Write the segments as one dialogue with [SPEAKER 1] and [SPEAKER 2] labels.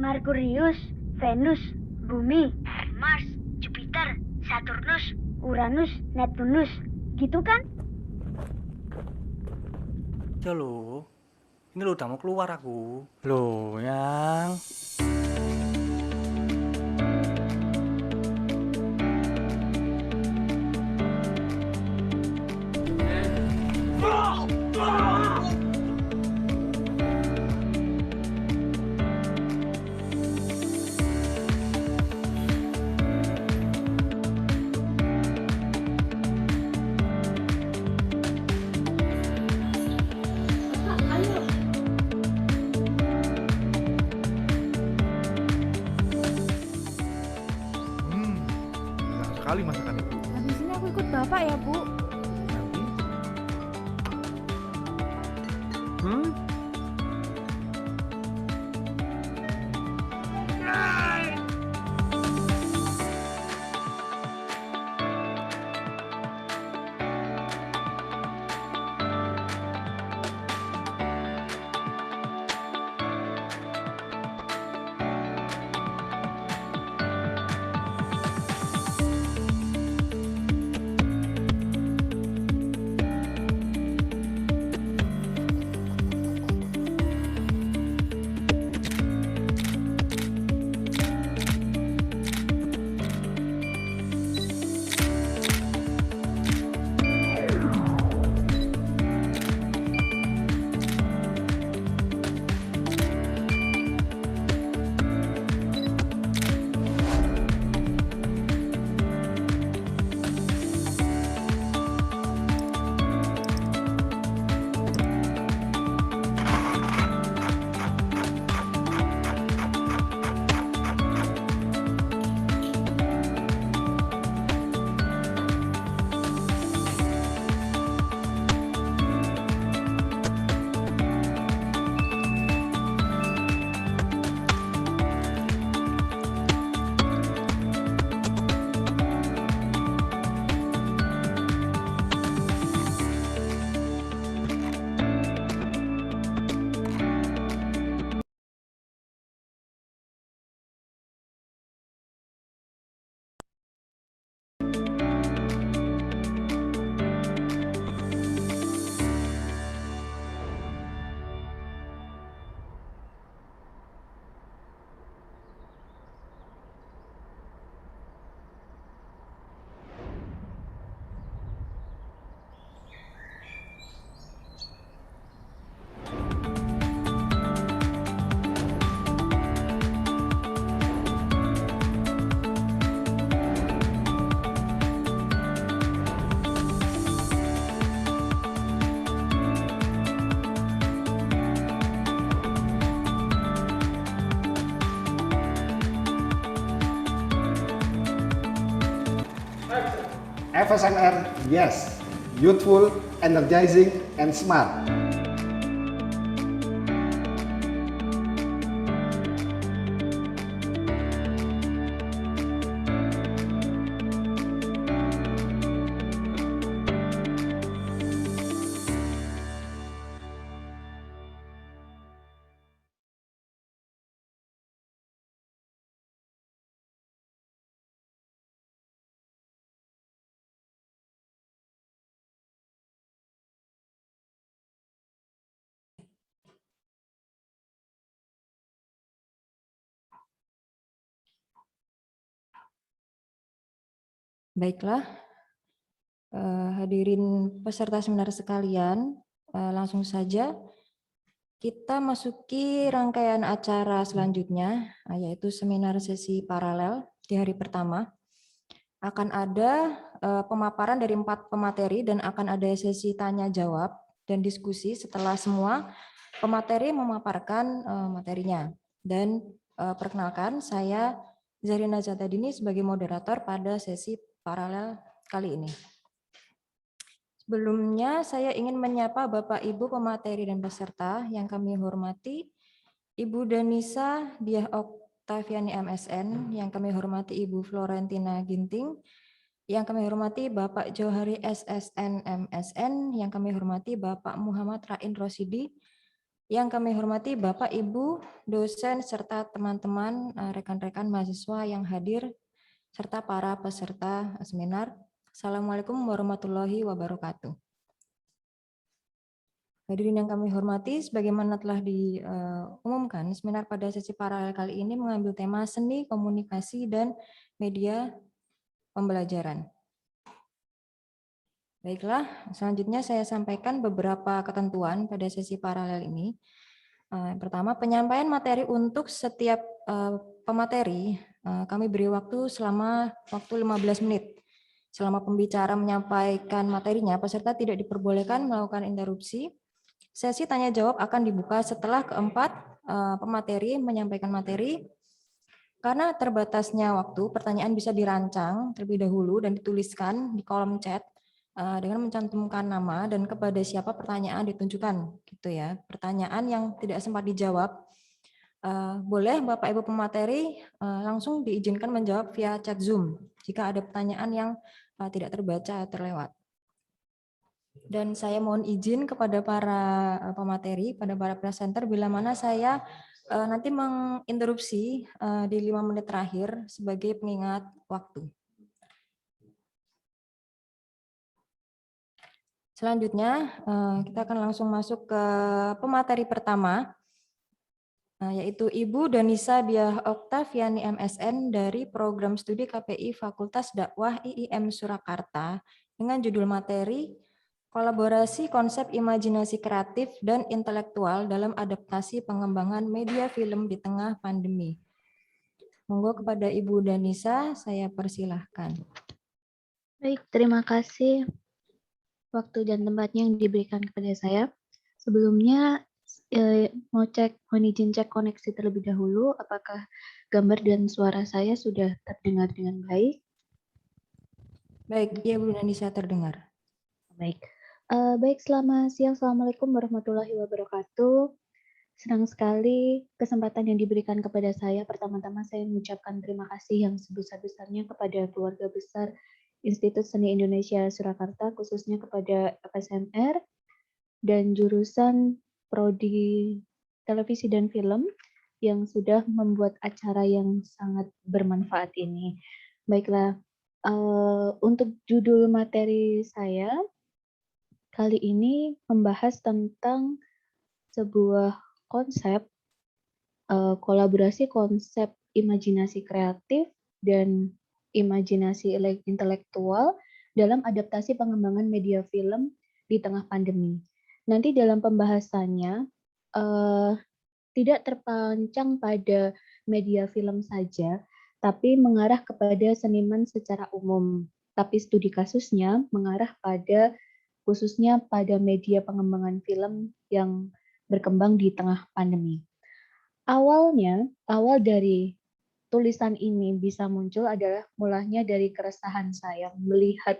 [SPEAKER 1] Merkurius, Venus, Bumi, Mars, Jupiter, Saturnus, Uranus, Neptunus. Gitu kan?
[SPEAKER 2] Ya lo, ini lo udah mau keluar aku. Loh, yang
[SPEAKER 3] Enak sekali masakan ibu.
[SPEAKER 4] Habis ini aku ikut bapak ya, Bu.
[SPEAKER 3] Nanti
[SPEAKER 5] FSMR, yes, youthful, energizing, and smart.
[SPEAKER 4] Baiklah, hadirin peserta seminar sekalian, langsung saja kita masuki rangkaian acara selanjutnya, yaitu seminar sesi paralel di hari pertama. Akan ada pemaparan dari 4 pemateri dan akan ada sesi tanya jawab dan diskusi setelah semua pemateri memaparkan materinya. Dan perkenalkan, saya Zarina Zatadini sebagai moderator pada sesi paralel kali ini. Sebelumnya saya ingin menyapa Bapak Ibu pemateri dan peserta yang kami hormati, Ibu Danisa Diah Oktaviani MSN, yang kami hormati Ibu Florentina Ginting, yang kami hormati Bapak Johari SSN MSN, yang kami hormati Bapak Muhammad Rain Rosidi, Yang kami hormati Bapak, Ibu, dosen, serta teman-teman, rekan-rekan mahasiswa yang hadir, serta para peserta seminar. Assalamualaikum warahmatullahi wabarakatuh. Hadirin yang kami hormati, sebagaimana telah diumumkan, seminar pada sesi paralel kali ini mengambil tema seni, komunikasi, dan media pembelajaran. Baiklah, selanjutnya saya sampaikan beberapa ketentuan pada sesi paralel ini. Yang pertama, penyampaian materi untuk setiap pemateri, kami beri waktu selama 15 menit. Selama pembicara menyampaikan materinya, peserta tidak diperbolehkan melakukan interupsi. Sesi tanya jawab akan dibuka setelah keempat pemateri menyampaikan materi. Karena terbatasnya waktu, pertanyaan bisa dirancang terlebih dahulu dan dituliskan di kolom chat dengan mencantumkan nama dan kepada siapa pertanyaan ditunjukkan, gitu ya. Pertanyaan yang tidak sempat dijawab, boleh Bapak Ibu pemateri langsung diizinkan menjawab via chat Zoom jika ada pertanyaan yang tidak terbaca atau terlewat. Dan saya mohon izin kepada para pemateri, pada para presenter, bila mana saya nanti menginterupsi di 5 menit terakhir sebagai pengingat waktu. Selanjutnya, kita akan langsung masuk ke pemateri pertama, yaitu Ibu Danisa Biah Oktaviani MSN dari Program Studi KPI Fakultas Dakwah IIM Surakarta dengan judul materi Kolaborasi Konsep Imajinasi Kreatif dan Intelektual dalam Adaptasi Pengembangan Media Film di Tengah Pandemi. Monggo kepada Ibu Danisa, saya persilahkan.
[SPEAKER 6] Baik, terima kasih waktu dan tempatnya yang diberikan kepada saya. Sebelumnya mau izin cek koneksi terlebih dahulu, apakah gambar dan suara saya sudah terdengar dengan baik?
[SPEAKER 4] Baik, ya Bu Danisa terdengar.
[SPEAKER 6] Baik. Baik, selamat siang. Assalamualaikum warahmatullahi wabarakatuh. Senang sekali kesempatan yang diberikan kepada saya. Pertama-tama saya mengucapkan terima kasih yang sebesar-besarnya kepada keluarga besar Institut Seni Indonesia Surakarta, khususnya kepada FSMR dan jurusan Prodi Televisi dan Film yang sudah membuat acara yang sangat bermanfaat ini. Baiklah, untuk judul materi saya kali ini membahas tentang sebuah konsep kolaborasi konsep imajinasi kreatif dan imajinasi intelektual dalam adaptasi pengembangan media film di tengah pandemi. Nanti dalam pembahasannya tidak terpancang pada media film saja, tapi mengarah kepada seniman secara umum. Tapi studi kasusnya mengarah pada khususnya pada media pengembangan film yang berkembang di tengah pandemi. Awal dari tulisan ini bisa muncul adalah mulanya dari keresahan saya melihat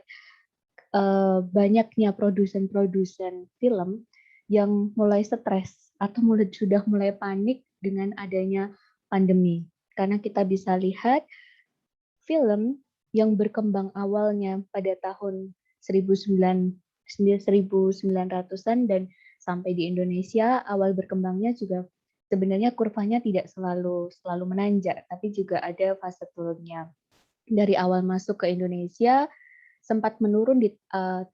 [SPEAKER 6] banyaknya produsen-produsen film yang mulai stres atau sudah mulai panik dengan adanya pandemi. Karena kita bisa lihat film yang berkembang awalnya pada tahun 1900-an dan sampai di Indonesia awal berkembangnya juga sebenarnya kurvanya tidak selalu menanjak, tapi juga ada fase turunnya. Dari awal masuk ke Indonesia sempat menurun di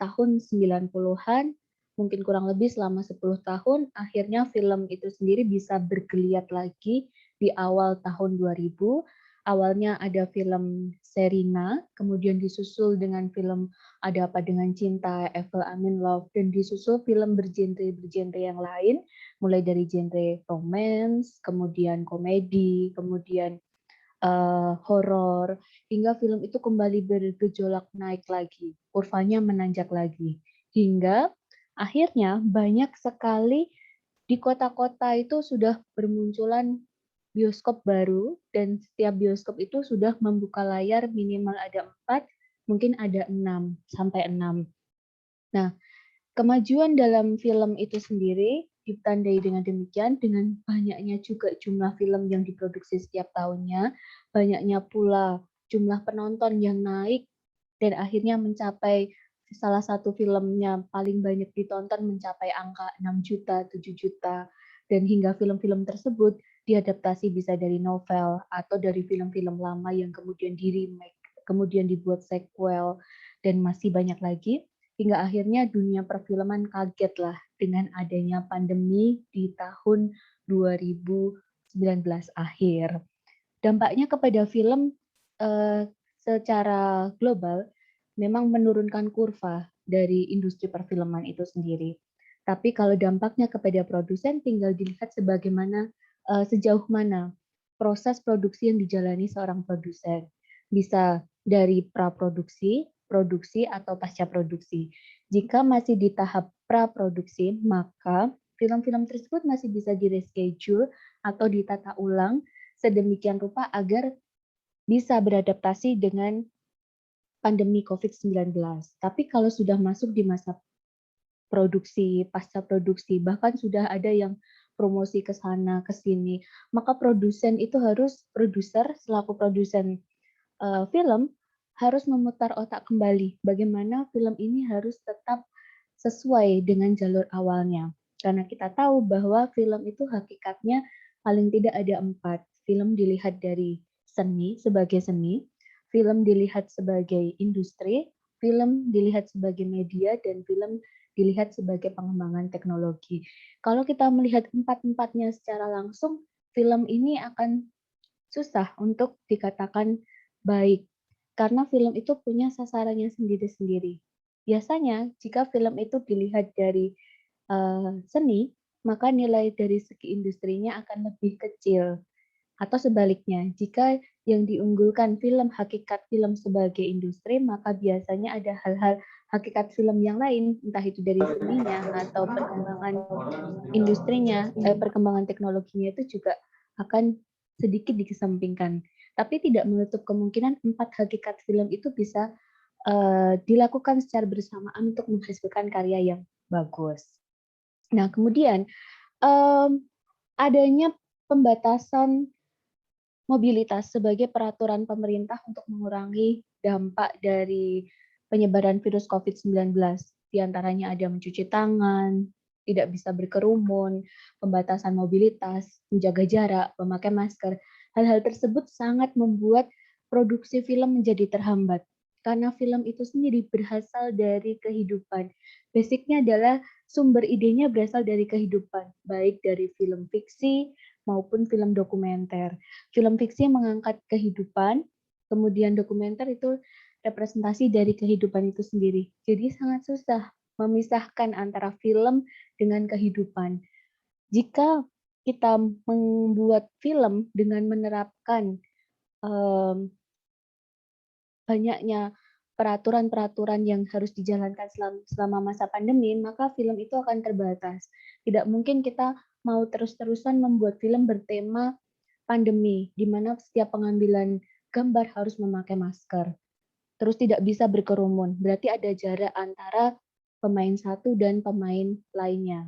[SPEAKER 6] tahun 90-an, mungkin kurang lebih selama 10 tahun, akhirnya film itu sendiri bisa bergeliat lagi di awal tahun 2000. Awalnya ada film Sherina, kemudian disusul dengan film Ada Apa Dengan Cinta, Evel Amin Love, dan disusul film bergenre yang lain, mulai dari genre romance, kemudian komedi, kemudian horor, hingga film itu kembali bergejolak naik lagi, kurvanya menanjak lagi, hingga akhirnya banyak sekali di kota-kota itu sudah bermunculan bioskop baru, dan setiap bioskop itu sudah membuka layar minimal ada 4, mungkin ada 6 sampai 6. Nah, kemajuan dalam film itu sendiri ditandai dengan demikian, dengan banyaknya juga jumlah film yang diproduksi setiap tahunnya, banyaknya pula jumlah penonton yang naik, dan akhirnya mencapai salah satu filmnya paling banyak ditonton mencapai angka 6 juta, 7 juta. dan hingga film-film tersebut diadaptasi bisa dari novel atau dari film-film lama yang kemudian di-remake, kemudian dibuat sequel, dan masih banyak lagi, hingga akhirnya dunia perfilman kagetlah dengan adanya pandemi di tahun 2019 akhir. Dampaknya kepada film secara global memang menurunkan kurva dari industri perfilman itu sendiri. Tapi kalau dampaknya kepada produsen tinggal dilihat sebagaimana sejauh mana proses produksi yang dijalani seorang produsen. Bisa dari praproduksi, produksi, atau pasca produksi. Jika masih di tahap praproduksi, maka film-film tersebut masih bisa di-reschedule atau ditata ulang sedemikian rupa agar bisa beradaptasi dengan pandemi COVID-19. Tapi kalau sudah masuk di masa produksi, pasca produksi, bahkan sudah ada yang promosi ke sana, ke sini, maka produsen itu harus, produser selaku produsen film, harus memutar otak kembali bagaimana film ini harus tetap sesuai dengan jalur awalnya. Karena kita tahu bahwa film itu hakikatnya paling tidak ada 4. Film dilihat dari seni, sebagai seni, film dilihat sebagai industri, film dilihat sebagai media, dan film dilihat sebagai pengembangan teknologi. Kalau kita melihat 4-empatnya secara langsung, film ini akan susah untuk dikatakan baik, karena film itu punya sasarannya sendiri-sendiri. Biasanya, jika film itu dilihat dari seni, maka nilai dari segi industrinya akan lebih kecil. Atau sebaliknya, jika yang diunggulkan film, hakikat film sebagai industri, maka biasanya ada hal-hal hakikat film yang lain, entah itu dari seninya atau perkembangan industrinya, perkembangan teknologinya itu juga akan sedikit dikesampingkan. Tapi tidak menutup kemungkinan 4 hakikat film itu bisa dilakukan secara bersamaan untuk menghasilkan karya yang bagus. Nah, kemudian adanya pembatasan mobilitas sebagai peraturan pemerintah untuk mengurangi dampak dari penyebaran virus COVID-19. Di antaranya ada mencuci tangan, tidak bisa berkerumun, pembatasan mobilitas, menjaga jarak, memakai masker. Hal-hal tersebut sangat membuat produksi film menjadi terhambat. Karena film itu sendiri berasal dari kehidupan. Basicnya adalah sumber idenya berasal dari kehidupan, baik dari film fiksi maupun film dokumenter. Film fiksi mengangkat kehidupan, kemudian dokumenter itu representasi dari kehidupan itu sendiri. Jadi sangat susah memisahkan antara film dengan kehidupan. Jika kita membuat film dengan menerapkan banyaknya peraturan-peraturan yang harus dijalankan selama masa pandemi, maka film itu akan terbatas. Tidak mungkin kita mau terus-terusan membuat film bertema pandemi, di mana setiap pengambilan gambar harus memakai masker. Terus tidak bisa berkerumun, berarti ada jarak antara pemain satu dan pemain lainnya.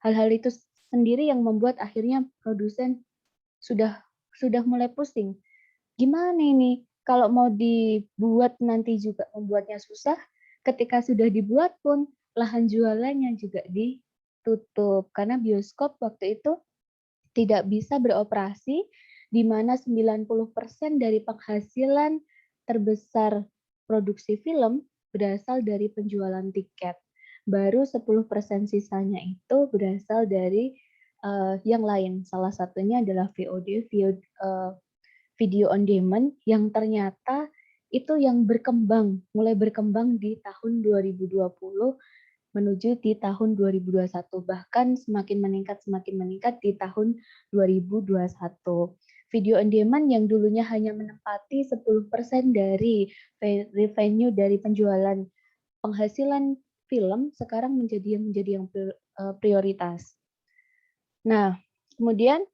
[SPEAKER 6] Hal-hal itu sendiri yang membuat akhirnya produsen sudah mulai pusing. Gimana ini? Kalau mau dibuat nanti juga membuatnya susah, ketika sudah dibuat pun lahan jualannya juga ditutup. Karena bioskop waktu itu tidak bisa beroperasi, di mana 90% dari penghasilan terbesar produksi film berasal dari penjualan tiket. Baru 10% sisanya itu berasal dari yang lain. Salah satunya adalah VOD, video on demand, yang ternyata itu yang mulai berkembang di tahun 2020 menuju di tahun 2021, bahkan semakin meningkat di tahun 2021. Video on demand yang dulunya hanya menempati 10% dari revenue dari penjualan penghasilan film, sekarang menjadi yang prioritas. Nah, kemudian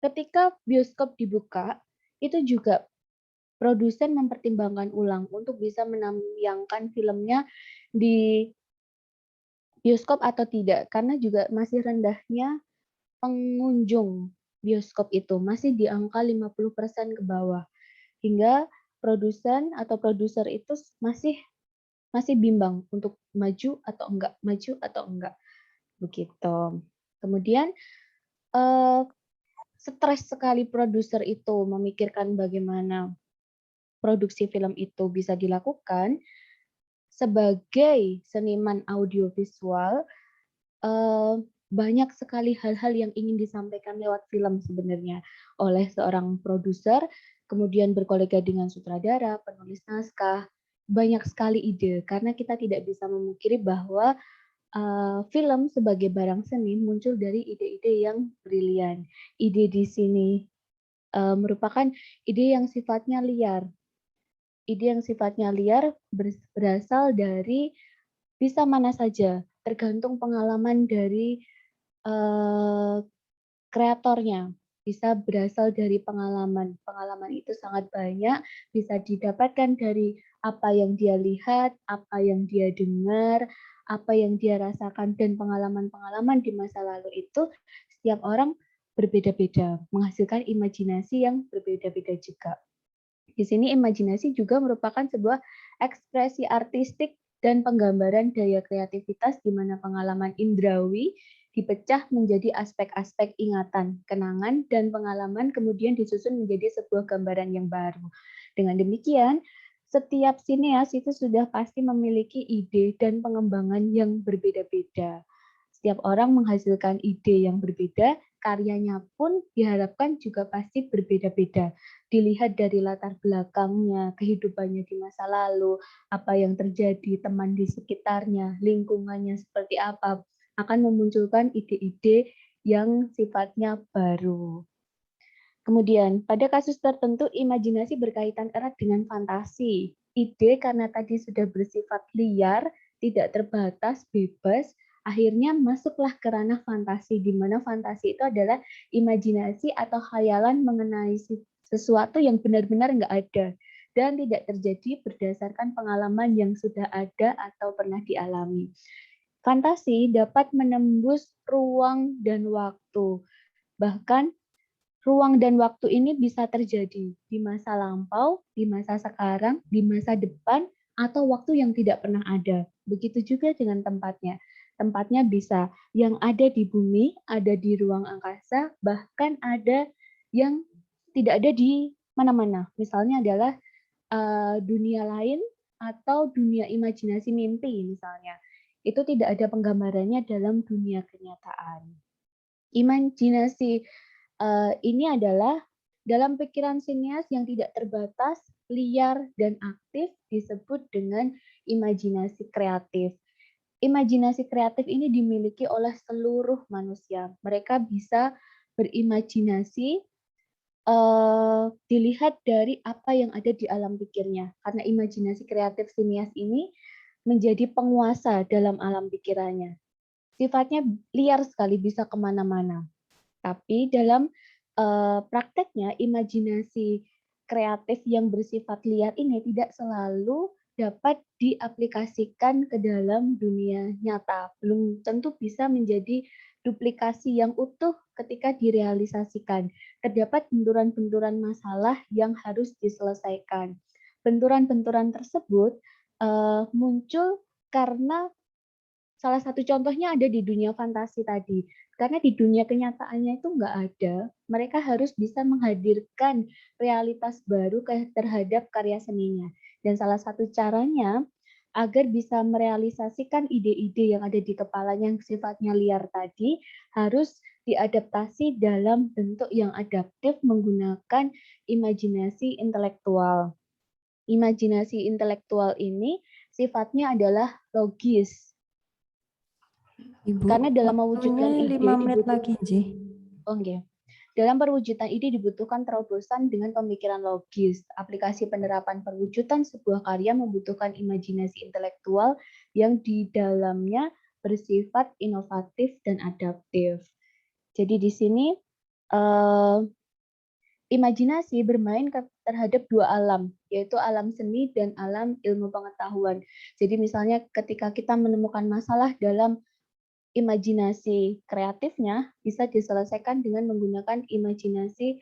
[SPEAKER 6] ketika bioskop dibuka, itu juga produsen mempertimbangkan ulang untuk bisa menayangkan filmnya di bioskop atau tidak, karena juga masih rendahnya pengunjung bioskop itu, masih di angka 50% ke bawah. Hingga produsen atau produser itu masih bimbang untuk maju atau enggak, begitu. Kemudian stres sekali produser itu memikirkan bagaimana produksi film itu bisa dilakukan. Sebagai seniman audiovisual, banyak sekali hal-hal yang ingin disampaikan lewat film sebenarnya oleh seorang produser, kemudian berkolega dengan sutradara, penulis naskah, banyak sekali ide karena kita tidak bisa memungkiri bahwa film sebagai barang seni muncul dari ide-ide yang brilian. Ide di sini merupakan ide yang sifatnya liar. Ide yang sifatnya liar berasal dari bisa mana saja, tergantung pengalaman dari kreatornya. Bisa berasal dari pengalaman. Pengalaman itu sangat banyak, bisa didapatkan dari apa yang dia lihat, apa yang dia dengar, apa yang dia rasakan, dan pengalaman-pengalaman di masa lalu itu setiap orang berbeda-beda, menghasilkan imajinasi yang berbeda-beda juga. Di sini imajinasi juga merupakan sebuah ekspresi artistik dan penggambaran daya kreativitas di mana pengalaman indrawi dipecah menjadi aspek-aspek ingatan, kenangan, dan pengalaman kemudian disusun menjadi sebuah gambaran yang baru. Dengan demikian, setiap sineas itu sudah pasti memiliki ide dan pengembangan yang berbeda-beda. Setiap orang menghasilkan ide yang berbeda, karyanya pun diharapkan juga pasti berbeda-beda. Dilihat dari latar belakangnya, kehidupannya di masa lalu, apa yang terjadi, teman di sekitarnya, lingkungannya seperti apa, akan memunculkan ide-ide yang sifatnya baru. Kemudian, pada kasus tertentu, imajinasi berkaitan erat dengan fantasi. Ide karena tadi sudah bersifat liar, tidak terbatas, bebas, akhirnya masuklah ke ranah fantasi, di mana fantasi itu adalah imajinasi atau khayalan mengenai sesuatu yang benar-benar nggak ada dan tidak terjadi berdasarkan pengalaman yang sudah ada atau pernah dialami. Fantasi dapat menembus ruang dan waktu, bahkan ruang dan waktu ini bisa terjadi di masa lampau, di masa sekarang, di masa depan, atau waktu yang tidak pernah ada. Begitu juga dengan tempatnya. Tempatnya bisa yang ada di bumi, ada di ruang angkasa, bahkan ada yang tidak ada di mana-mana. Misalnya adalah dunia lain atau dunia imajinasi mimpi misalnya. Itu tidak ada penggambarannya dalam dunia kenyataan. Imajinasi ini adalah dalam pikiran sineas yang tidak terbatas, liar, dan aktif disebut dengan imajinasi kreatif. Imajinasi kreatif ini dimiliki oleh seluruh manusia. Mereka bisa berimajinasi dilihat dari apa yang ada di alam pikirnya. Karena imajinasi kreatif sineas ini menjadi penguasa dalam alam pikirannya. Sifatnya liar sekali, bisa kemana-mana. Tapi dalam prakteknya, imajinasi kreatif yang bersifat liar ini tidak selalu dapat diaplikasikan ke dalam dunia nyata. Belum tentu bisa menjadi duplikasi yang utuh ketika direalisasikan. Terdapat benturan-benturan masalah yang harus diselesaikan. Benturan-benturan tersebut muncul karena salah satu contohnya ada di dunia fantasi tadi. Karena di dunia kenyataannya itu nggak ada, mereka harus bisa menghadirkan realitas baru terhadap karya seninya. Dan salah satu caranya agar bisa merealisasikan ide-ide yang ada di kepalanya yang sifatnya liar tadi, harus diadaptasi dalam bentuk yang adaptif menggunakan imajinasi intelektual. Imajinasi intelektual ini sifatnya adalah logis.
[SPEAKER 4] Ibu,
[SPEAKER 6] Karena dalam mewujudkan ide
[SPEAKER 4] 5 menit lagi, Ji.
[SPEAKER 6] Okay. Dalam perwujudan ide dibutuhkan terobosan dengan pemikiran logis. Aplikasi penerapan perwujudan sebuah karya membutuhkan imajinasi intelektual yang di dalamnya bersifat inovatif dan adaptif. Jadi di sini imajinasi bermain terhadap dua alam, yaitu alam seni dan alam ilmu pengetahuan. Jadi misalnya ketika kita menemukan masalah dalam imajinasi kreatifnya bisa diselesaikan dengan menggunakan imajinasi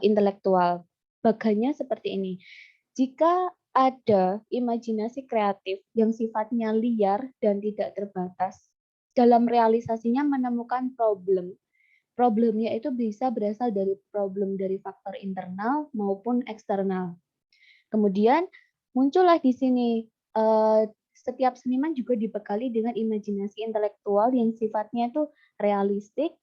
[SPEAKER 6] intelektual. Bagannya seperti ini. Jika ada imajinasi kreatif yang sifatnya liar dan tidak terbatas, dalam realisasinya menemukan problemnya itu bisa berasal dari problem dari faktor internal maupun eksternal. Kemudian muncullah di sini setiap seniman juga dibekali dengan imajinasi intelektual yang sifatnya itu realistik,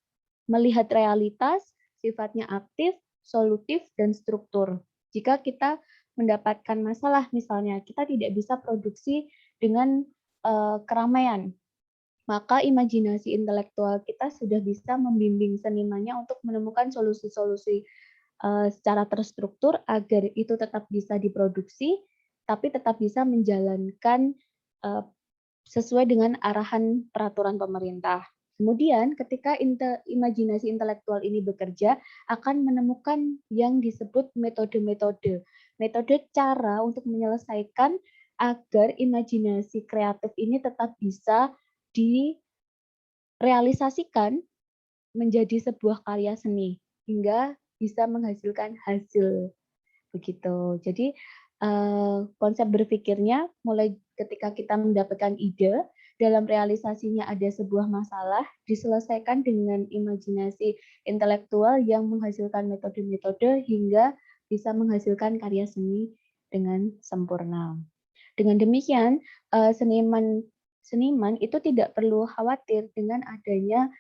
[SPEAKER 6] melihat realitas, sifatnya aktif, solutif, dan struktur. Jika kita mendapatkan masalah, misalnya kita tidak bisa produksi dengan keramaian, maka imajinasi intelektual kita sudah bisa membimbing senimannya untuk menemukan solusi-solusi secara terstruktur agar itu tetap bisa diproduksi, tapi tetap bisa menjalankan sesuai dengan arahan peraturan pemerintah. Kemudian ketika imajinasi intelektual ini bekerja, akan menemukan yang disebut metode-metode cara untuk menyelesaikan agar imajinasi kreatif ini tetap bisa direalisasikan menjadi sebuah karya seni hingga bisa menghasilkan hasil begitu. Jadi konsep berpikirnya mulai ketika kita mendapatkan ide, dalam realisasinya ada sebuah masalah, diselesaikan dengan imajinasi intelektual yang menghasilkan metode-metode hingga bisa menghasilkan karya seni dengan sempurna. Dengan demikian, seniman itu tidak perlu khawatir dengan adanya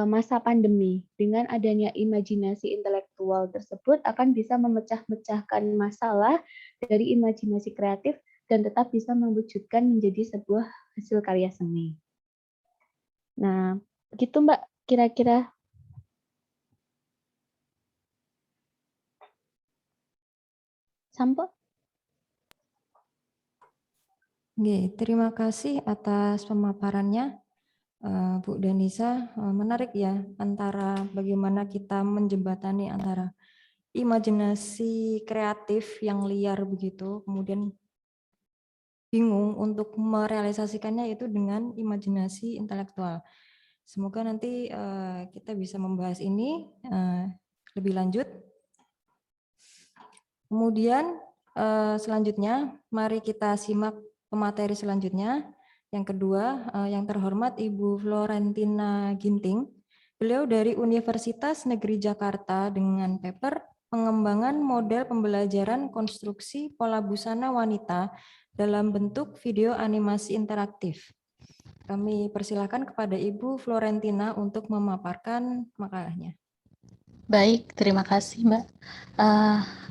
[SPEAKER 6] masa pandemi. Dengan adanya imajinasi intelektual tersebut akan bisa memecah-mecahkan masalah dari imajinasi kreatif dan tetap bisa mewujudkan menjadi sebuah hasil karya seni. Nah, begitu Mbak, kira-kira. Sampo?
[SPEAKER 4] Oke, terima kasih atas pemaparannya, Bu Danisa. Menarik ya, antara bagaimana kita menjembatani antara imajinasi kreatif yang liar begitu, kemudian bingung untuk merealisasikannya itu dengan imajinasi intelektual. Semoga nanti kita bisa membahas ini lebih lanjut. Kemudian selanjutnya, mari kita simak pemateri selanjutnya. Yang kedua, yang terhormat Ibu Florentina Ginting. Beliau dari Universitas Negeri Jakarta dengan paper pengembangan model pembelajaran konstruksi pola busana wanita dalam bentuk video animasi interaktif. Kami persilakan kepada Ibu Florentina untuk memaparkan makalahnya.
[SPEAKER 7] Baik, terima kasih Mbak.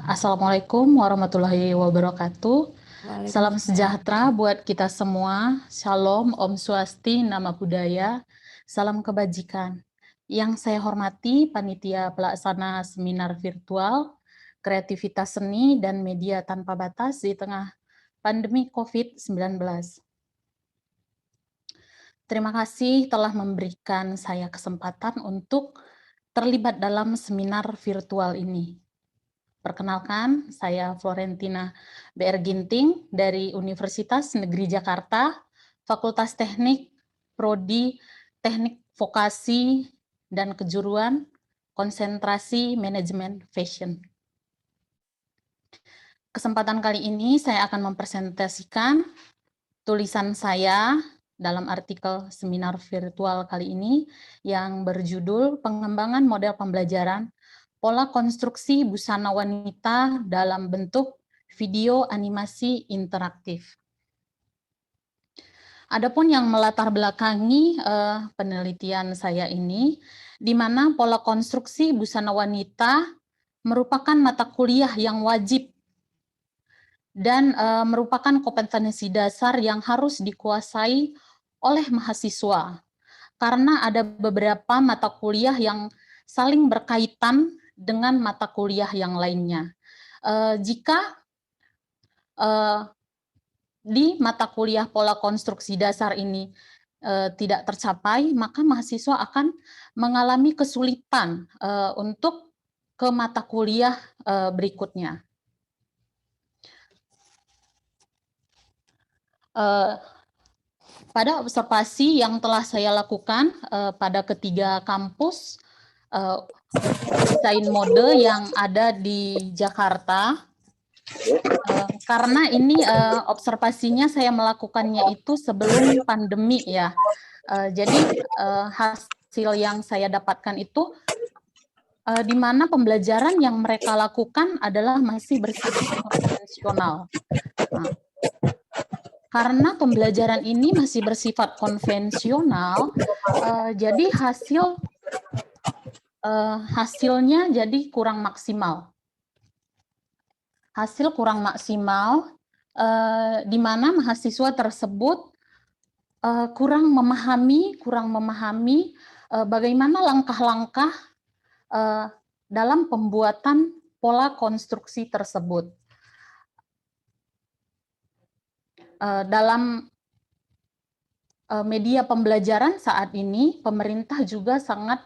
[SPEAKER 7] Assalamualaikum warahmatullahi wabarakatuh. Salam sejahtera buat kita semua. Shalom, Om Swasti, Nama Budaya, salam kebajikan. Yang saya hormati Panitia Pelaksana Seminar Virtual, Kreativitas Seni dan Media Tanpa Batas di tengah pandemi COVID-19. Terima kasih telah memberikan saya kesempatan untuk terlibat dalam seminar virtual ini. Perkenalkan, saya Florentina BR Ginting dari Universitas Negeri Jakarta, Fakultas Teknik, Prodi Teknik Vokasi dan Kejuruan, Konsentrasi Manajemen Fashion. Kesempatan kali ini saya akan mempresentasikan tulisan saya dalam artikel seminar virtual kali ini yang berjudul Pengembangan Model Pembelajaran Pola Konstruksi Busana Wanita dalam bentuk video animasi interaktif. Adapun yang melatar belakangi penelitian saya ini, di mana pola konstruksi busana wanita merupakan mata kuliah yang wajib dan merupakan kompetensi dasar yang harus dikuasai oleh mahasiswa, karena ada beberapa mata kuliah yang saling berkaitan dengan mata kuliah yang lainnya. Jika di mata kuliah pola konstruksi dasar ini tidak tercapai, maka mahasiswa akan mengalami kesulitan untuk ke mata kuliah berikutnya. Pada observasi yang telah saya lakukan pada ketiga kampus desain mode yang ada di Jakarta, karena ini observasinya saya melakukannya itu sebelum pandemi ya, Jadi hasil yang saya dapatkan itu di mana pembelajaran yang mereka lakukan adalah masih bersifat konvensional. Nah, karena pembelajaran ini masih bersifat konvensional, jadi hasilnya jadi kurang maksimal. Hasil kurang maksimal, di mana mahasiswa tersebut kurang memahami bagaimana langkah-langkah dalam pembuatan pola konstruksi tersebut. Dalam media pembelajaran saat ini, pemerintah juga sangat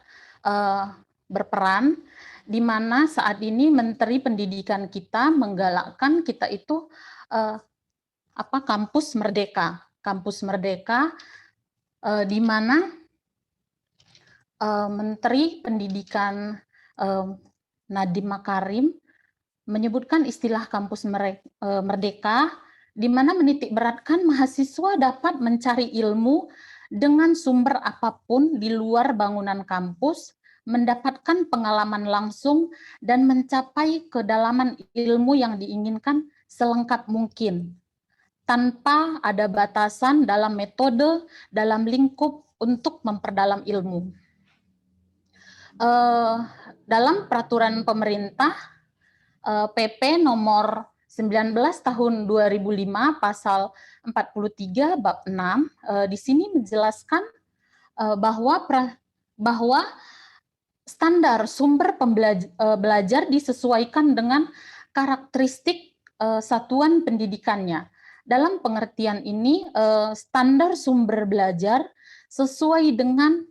[SPEAKER 7] berperan, di mana saat ini Menteri Pendidikan kita menggalakkan kita itu kampus merdeka. Kampus merdeka, di mana Menteri Pendidikan Nadiem Makarim menyebutkan istilah kampus merdeka, di mana menitik beratkan mahasiswa dapat mencari ilmu dengan sumber apapun di luar bangunan kampus, mendapatkan pengalaman langsung, dan mencapai kedalaman ilmu yang diinginkan selengkap mungkin, tanpa ada batasan dalam metode, dalam lingkup untuk memperdalam ilmu. Dalam peraturan pemerintah, PP nomor 19 tahun 2005 pasal 43 bab 6 di sini menjelaskan bahwa standar sumber belajar disesuaikan dengan karakteristik satuan pendidikannya. Dalam pengertian ini, standar sumber belajar sesuai dengan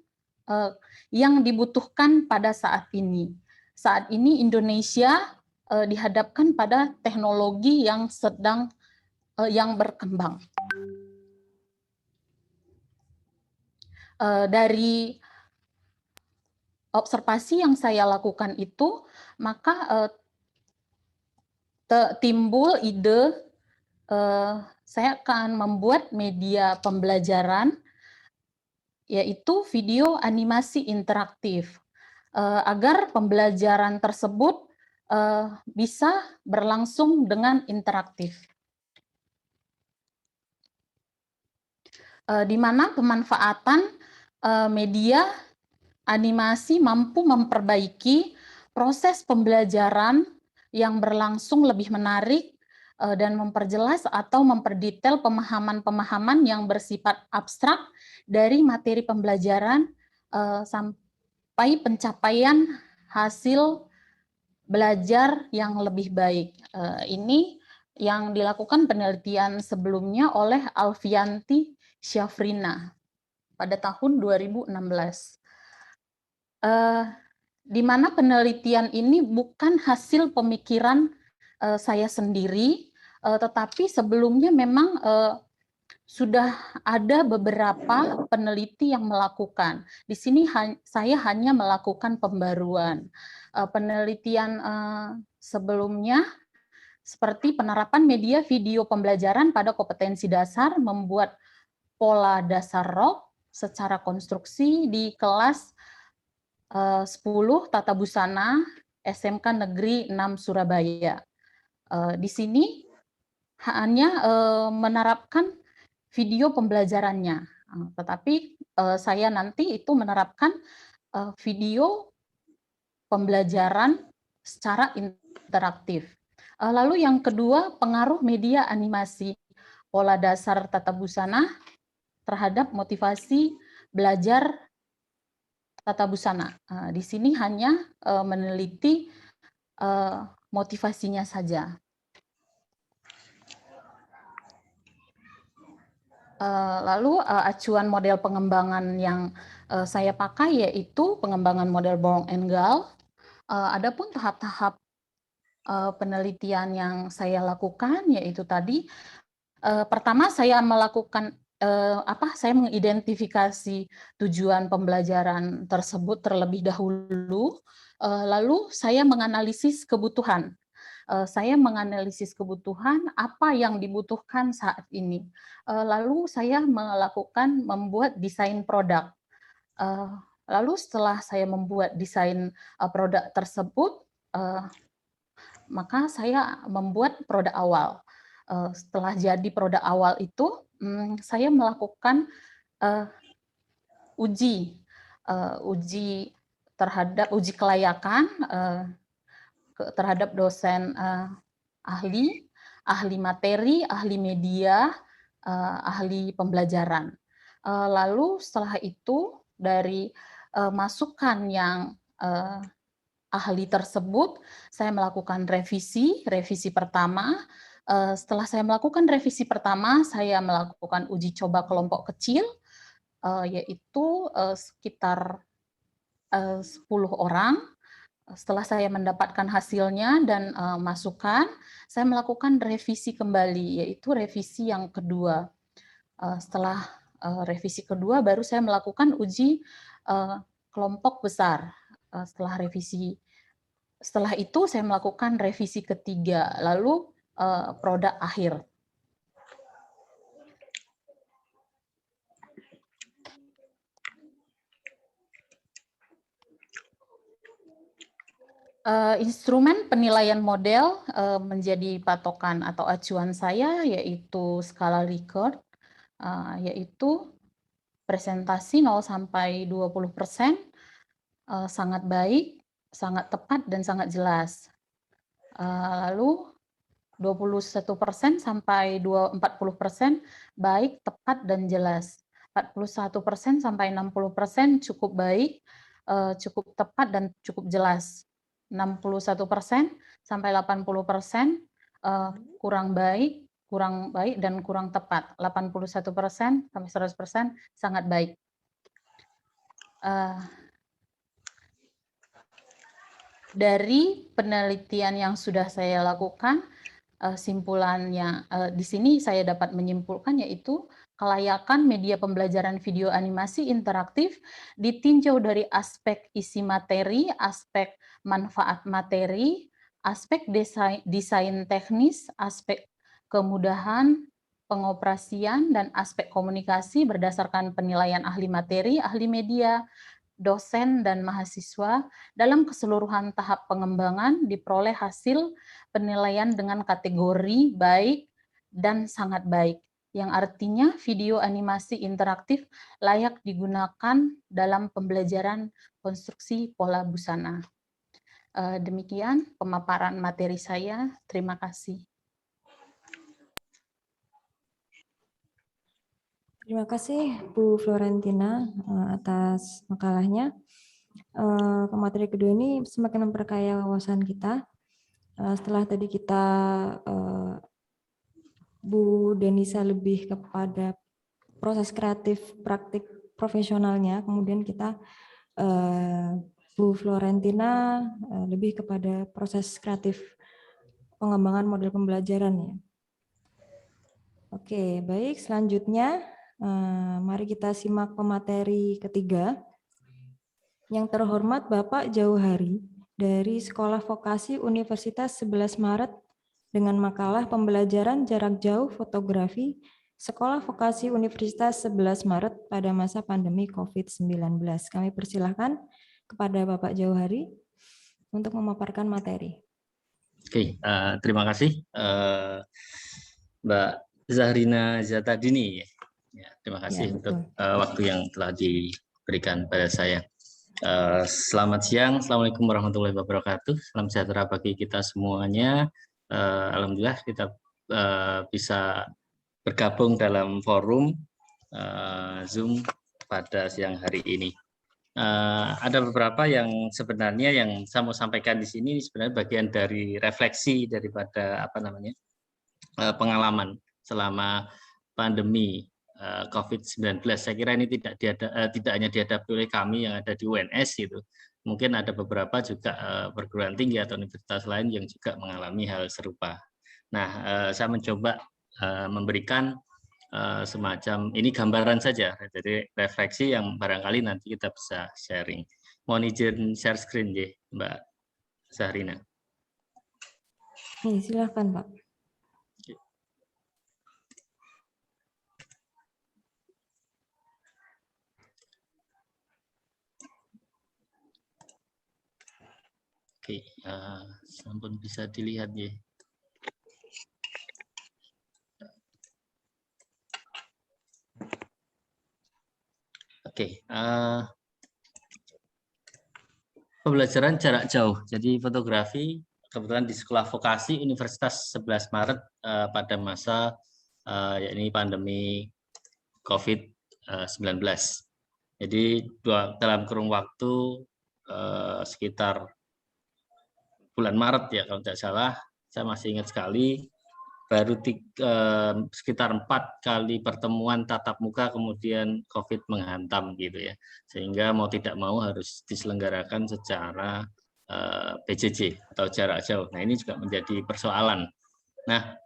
[SPEAKER 7] yang dibutuhkan pada saat ini. Saat ini Indonesia dihadapkan pada teknologi yang yang berkembang. Dari observasi yang saya lakukan itu, maka timbul ide saya akan membuat media pembelajaran, yaitu video animasi interaktif, agar pembelajaran tersebut bisa berlangsung dengan interaktif. Di mana pemanfaatan media animasi mampu memperbaiki proses pembelajaran yang berlangsung lebih menarik dan memperjelas atau memperdetail pemahaman-pemahaman yang bersifat abstrak dari materi pembelajaran sampai pencapaian hasil belajar yang lebih baik. Ini yang dilakukan penelitian sebelumnya oleh Alfianti Syafrina pada tahun 2016. Di mana penelitian ini bukan hasil pemikiran saya sendiri, tetapi sebelumnya memang sudah ada beberapa peneliti yang melakukan. Di sini saya hanya melakukan pembaruan. Penelitian sebelumnya seperti penerapan media video pembelajaran pada kompetensi dasar, membuat pola dasar ROP secara konstruksi di kelas 10 Tata Busana SMK Negeri 6 Surabaya. Di sini hanya menerapkan video pembelajarannya, tetapi saya nanti itu menerapkan video pembelajaran secara interaktif. Lalu yang kedua, pengaruh media animasi pola dasar tata busana terhadap motivasi belajar tata busana. Di sini hanya meneliti motivasinya saja. Lalu acuan model pengembangan yang saya pakai yaitu pengembangan model Born and Gall. Adapun tahap-tahap penelitian yang saya lakukan yaitu tadi, pertama saya melakukan saya mengidentifikasi tujuan pembelajaran tersebut terlebih dahulu, lalu saya menganalisis kebutuhan. Saya menganalisis kebutuhan apa yang dibutuhkan saat ini. Lalu saya membuat desain produk. Lalu setelah saya membuat desain produk tersebut, maka saya membuat produk awal. Setelah jadi produk awal itu, saya melakukan uji uji kelayakan terhadap dosen ahli materi, ahli media, ahli pembelajaran. Lalu setelah itu dari masukan yang ahli tersebut, saya melakukan revisi pertama. Setelah saya melakukan revisi pertama, saya melakukan uji coba kelompok kecil, yaitu sekitar 10 orang. Setelah saya mendapatkan hasilnya dan masukan, saya melakukan revisi kembali, yaitu revisi yang kedua. Setelah revisi kedua, baru saya melakukan uji kelompok besar. Setelah itu saya melakukan revisi ketiga, lalu produk akhir. Instrumen penilaian model menjadi patokan atau acuan saya, yaitu skala Likert, yaitu presentasi 0 sampai 20%, sangat baik, sangat tepat, dan sangat jelas. Lalu 21% sampai 40% baik, tepat, dan jelas. 41% sampai 60% cukup baik, cukup tepat, dan cukup jelas. 61% sampai 80% kurang baik, dan kurang tepat. 81% sampai 100% sangat baik. Dari penelitian yang sudah saya lakukan, simpulannya di sini saya dapat menyimpulkan, yaitu kelayakan media pembelajaran video animasi interaktif ditinjau dari aspek isi materi, aspek manfaat materi, aspek desain teknis, aspek kemudahan pengoperasian, dan aspek komunikasi berdasarkan penilaian ahli materi, ahli media, dosen, dan mahasiswa. Dalam keseluruhan tahap pengembangan diperoleh hasil penilaian dengan kategori baik dan sangat baik, yang artinya video animasi interaktif layak digunakan dalam pembelajaran konstruksi pola busana. Demikian pemaparan materi saya. Terima kasih.
[SPEAKER 4] Terima kasih Bu Florentina atas makalahnya. Materi kedua ini semakin memperkaya wawasan kita. Setelah tadi kita Bu Denisa lebih kepada proses kreatif praktik profesionalnya, kemudian kita Bu Florentina lebih kepada proses kreatif pengembangan model pembelajaran ya. Oke, baik, selanjutnya mari kita simak pemateri ketiga. Yang terhormat Bapak Jauhari dari Sekolah Vokasi Universitas 11 Maret dengan makalah pembelajaran jarak jauh fotografi Sekolah Vokasi Universitas 11 Maret pada masa pandemi COVID-19. Kami persilahkan kepada Bapak Jauhari untuk memaparkan materi.
[SPEAKER 8] Oke, terima kasih Mbak Zahrina Zatadini. Ya, terima kasih untuk waktu yang telah diberikan pada saya. Selamat siang, Assalamualaikum warahmatullahi wabarakatuh. Salam sejahtera bagi kita semuanya. Alhamdulillah kita bisa bergabung dalam forum Zoom pada siang hari ini. Ada beberapa yang sebenarnya yang saya mau sampaikan di sini sebenarnya bagian dari refleksi daripada pengalaman selama pandemi COVID-19. Saya kira ini tidak hanya dihadapi oleh kami yang ada di UNS gitu. Mungkin ada beberapa juga perguruan tinggi atau universitas lain yang juga mengalami hal serupa. Nah, saya mencoba memberikan semacam ini gambaran saja, jadi refleksi yang barangkali nanti kita bisa sharing. Mohon izin share screen ya, Mbak Zahrina.
[SPEAKER 4] Silakan Pak.
[SPEAKER 8] Oke, sampun bisa dilihat ya. Oke, pembelajaran jarak jauh. Jadi fotografi kebetulan di sekolah vokasi Universitas 11 Maret pada masa yakni pandemi COVID-19. Jadi dalam kurun waktu sekitar bulan Maret ya kalau tidak salah, saya masih ingat sekali, baru sekitar 4 kali pertemuan tatap muka kemudian COVID menghantam gitu ya, sehingga mau tidak mau harus diselenggarakan secara PJJ atau jarak jauh. Nah ini juga menjadi persoalan. Nah